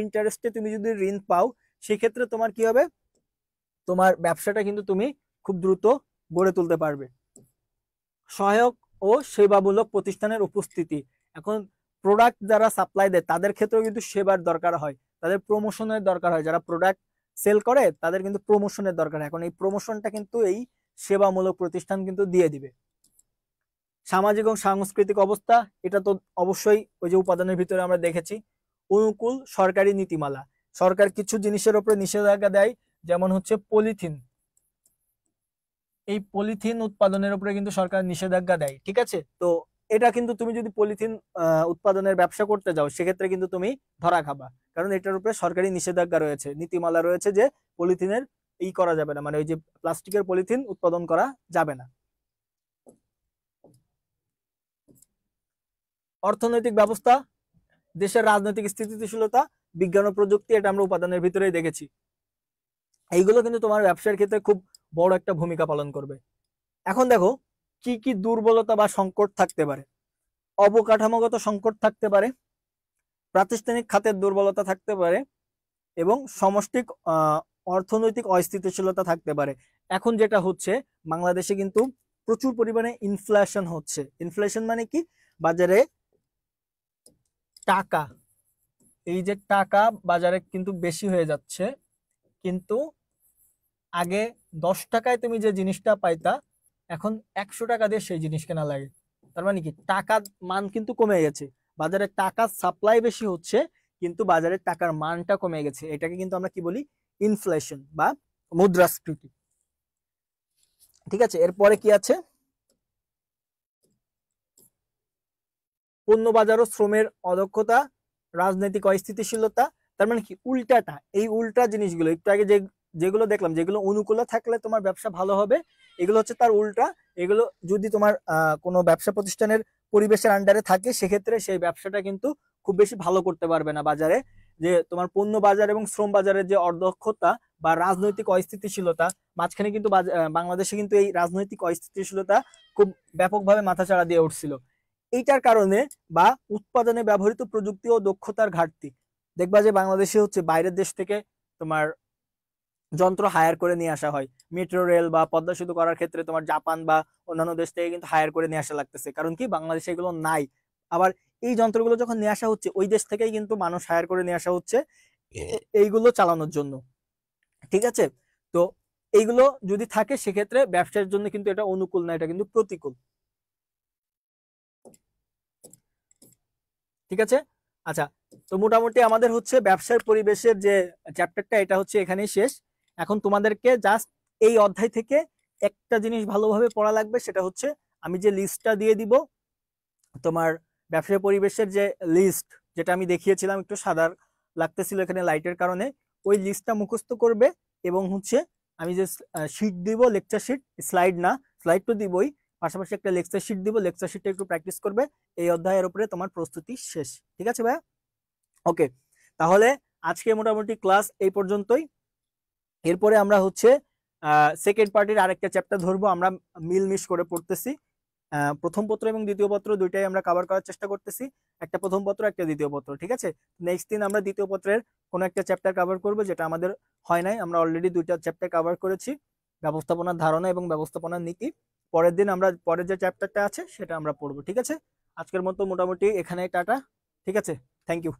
ইন্টারেস্টে তুমি যদি ঋণ পাও, সেক্ষেত্রে তোমার কি হবে, তোমার ব্যবসাটা কিন্তু তুমি খুব দ্রুত গড়ে তুলতে পারবে। সহায়ক ও সেবামূলক প্রতিষ্ঠানের উপস্থিতি। এখন প্রোডাক্ট যারা সাপ্লাই দেয় তাদের ক্ষেত্রেও কিন্তু সেবার দরকার হয়, তাদের প্রমোশনের দরকার হয়। যারা প্রোডাক্ট সেল করে তাদের কিন্তু প্রমোশনের দরকার হয়। এখন এই প্রমোশনটা কিন্তু এই সেবামূলক প্রতিষ্ঠান কিন্তু দিয়ে দিবে। সামাজিক ও সাংস্কৃতিক অবস্থা, এটা তো অবশ্যই ওই যে উপাদানের ভিতরে আমরা দেখেছি। অনুকূল সরকারি নীতিমালা, সরকার কিছু জিনিসের উপরে নিষেধাজ্ঞা দেয়, যেমন হচ্ছে পলিথিন। এই পলিথিন উৎপাদনের উপরে কিন্তু সরকার নিষেধাজ্ঞা দেয়, ঠিক আছে? তো এটা কিন্তু তুমি যদি পলিথিন উৎপাদনের ব্যবসা করতে যাও সেক্ষেত্রে কিন্তু তুমি ধরা খাবা, কারণ এটার উপরে সরকারি নিষেধাজ্ঞা রয়েছে, নীতিমালা রয়েছে যে পলিথিনের করা যাবে না, মানে ওই যে প্লাস্টিকের পলিথিন উৎপাদন করা যাবে না। অর্থনৈতিক ব্যবস্থা, দেশের রাজনৈতিক স্থিতিশীলতা, বিজ্ঞান ও প্রযুক্তি, এটা আমরা উপাদানের ভিতরেই দেখেছি। এইগুলো কিন্তু তোমার ব্যবসার ক্ষেত্রে খুব বড় একটা ভূমিকা পালন করবে। এখন দেখো কি কি দুর্বলতা বা সংকট থাকতে পারে। অবকাঠামোগত সংকট থাকতে পারে, প্রাতিষ্ঠানিক খাতের দুর্বলতা থাকতে পারে, এবং সমষ্টিক অর্থনৈতিক অস্থিতিশীলতা থাকতে পারে। এখন যেটা হচ্ছে, বাংলাদেশে কিন্তু প্রচুর পরিমাণে ইনফ্লেশন হচ্ছে। ইনফ্লেশন মানে কি? বাজারে টাকা, এই যে টাকা বাজারে কিন্তু বেশি হয়ে যাচ্ছে, কিন্তু আগে 10 টাকায় তুমি যে জিনিসটা পাইতা, এখন 100 টাকা দিয়ে সেই জিনিস কেনা লাগে। তার মানে কি? টাকার মান কিন্তু কমে গেছে। বাজারে টাকার সাপ্লাই বেশি হচ্ছে, কিন্তু বাজারে টাকার মানটা কমে গেছে। এটাকে কিন্তু আমরা কি বলি? ইনফ্লেশন বা মুদ্রাস্ফীতি। ঠিক আছে, এরপরে কি আছে? পণ্য বাজার ও শ্রমের অদক্ষতা, রাজনৈতিক অস্থিতিশীলতা। তার মানে কি? উল্টাটা, এই উল্টা জিনিসগুলো একটু আগে যেগুলো দেখলাম, যেগুলো অনুকূলে থাকলে তোমার ব্যবসা ভালো হবে, এগুলো হচ্ছে তার উল্টা। এগুলো যদি তোমার কোনো ব্যবসা প্রতিষ্ঠানের পরিবেশের আন্ডারে থাকে, সেক্ষেত্রে সেই ব্যবসাটা কিন্তু খুব বেশি ভালো করতে পারবে না বাজারে। যে তোমার পণ্য বাজার এবং শ্রম বাজারের যে অদক্ষতা বা রাজনৈতিক অস্থিতিশীলতা, মাঝখানে কিন্তু বাংলাদেশে কিন্তু এই রাজনৈতিক অস্থিতিশীলতা খুব ব্যাপকভাবে মাথাচাড়া দিয়ে উঠছিল। এইটার কারণে বা উৎপাদনে ব্যবহৃত প্রযুক্তি ও দক্ষতার ঘাটতি। দেখবা যে বাংলাদেশে হচ্ছে বাইরের দেশ থেকে তোমার যন্ত্র হায়ার করে নিয়ে আসা হয়। মেট্রো রেল বা পদ্মা সেতু করার ক্ষেত্রে তোমার জাপান বা অন্যান্য দেশ থেকে কিন্তু হায়ার করে নিয়ে আসা লাগতেছে, কারণ কি? বাংলাদেশে এগুলো নাই। আবার এই যন্ত্রগুলো যখন নিয়ে আসা হচ্ছে, ওই দেশ থেকেই কিন্তু মানুষ হায়ার করে নিয়ে আসা হচ্ছে এইগুলো চালানোর জন্য। ঠিক আছে, তো এইগুলো যদি থাকে, সেক্ষেত্রে ব্যবসার জন্য কিন্তু এটা অনুকূল না, এটা কিন্তু প্রতিকূল। ঠিক আছে, আচ্ছা। তো মোটামুটি আমাদের হচ্ছে ব্যবসার পরিবেশের যে চ্যাপ্টারটা, এটা হচ্ছে এখানেই শেষ। এখন তোমাদেরকে জাস্ট এই অধ্যায় থেকে একটা জিনিস ভালোভাবে পড়া লাগবে, সেটা হচ্ছে আমি যে লিস্টটা দিয়ে দিব, তোমার ব্যবসায় পরিবেশের যে লিস্ট, যেটা আমি দেখিয়েছিলাম, একটু সাদা লাগতেছিল এখানে লাইটের কারণে, ওই লিস্টটা মুখস্থ করবে। এবং হচ্ছে আমি যে শিট দিব, লেকচার শিট, স্লাইড না, স্লাইড তো দিবই, পাশাপাশি একটা লেকচার শিট দিব, লেকচার শিটটা একটু প্র্যাকটিস করবে। এই অধ্যায়ের উপরে তোমার প্রস্তুতি শেষ। ঠিক আছে ভাইয়া? ওকে, তাহলে আজকে মোটামুটি ক্লাস এই পর্যন্তই। এরপরে আমরা হচ্ছে সেকেন্ড পার্টির আরেকটা চ্যাপ্টার ধরবো। আমরা মিলমিশ করে পড়তেছি। প্রথম পত্র এবং দ্বিতীয় পত্র দুইটাই আমরা কভার করার চেষ্টা করতেছি। একটা প্রথম পত্র, একটা দ্বিতীয় পত্র। ঠিক আছে, নেক্সট দিন আমরা দ্বিতীয় পত্রের কোনো একটা চ্যাপ্টার কভার করব, যেটা আমাদের হয় নাই। আমরা অলরেডি দুইটা চ্যাপ্টার কভার করেছি, ব্যবস্থাপনার ধারণা এবং ব্যবস্থাপনার নীতি। পরের দিন আমরা পরের যে চ্যাপ্টারটা আছে সেটা আমরা পড়বো। ঠিক আছে, আজকের মতো মোটামুটি এখানে টাটা। ঠিক আছে, থ্যাংক ইউ।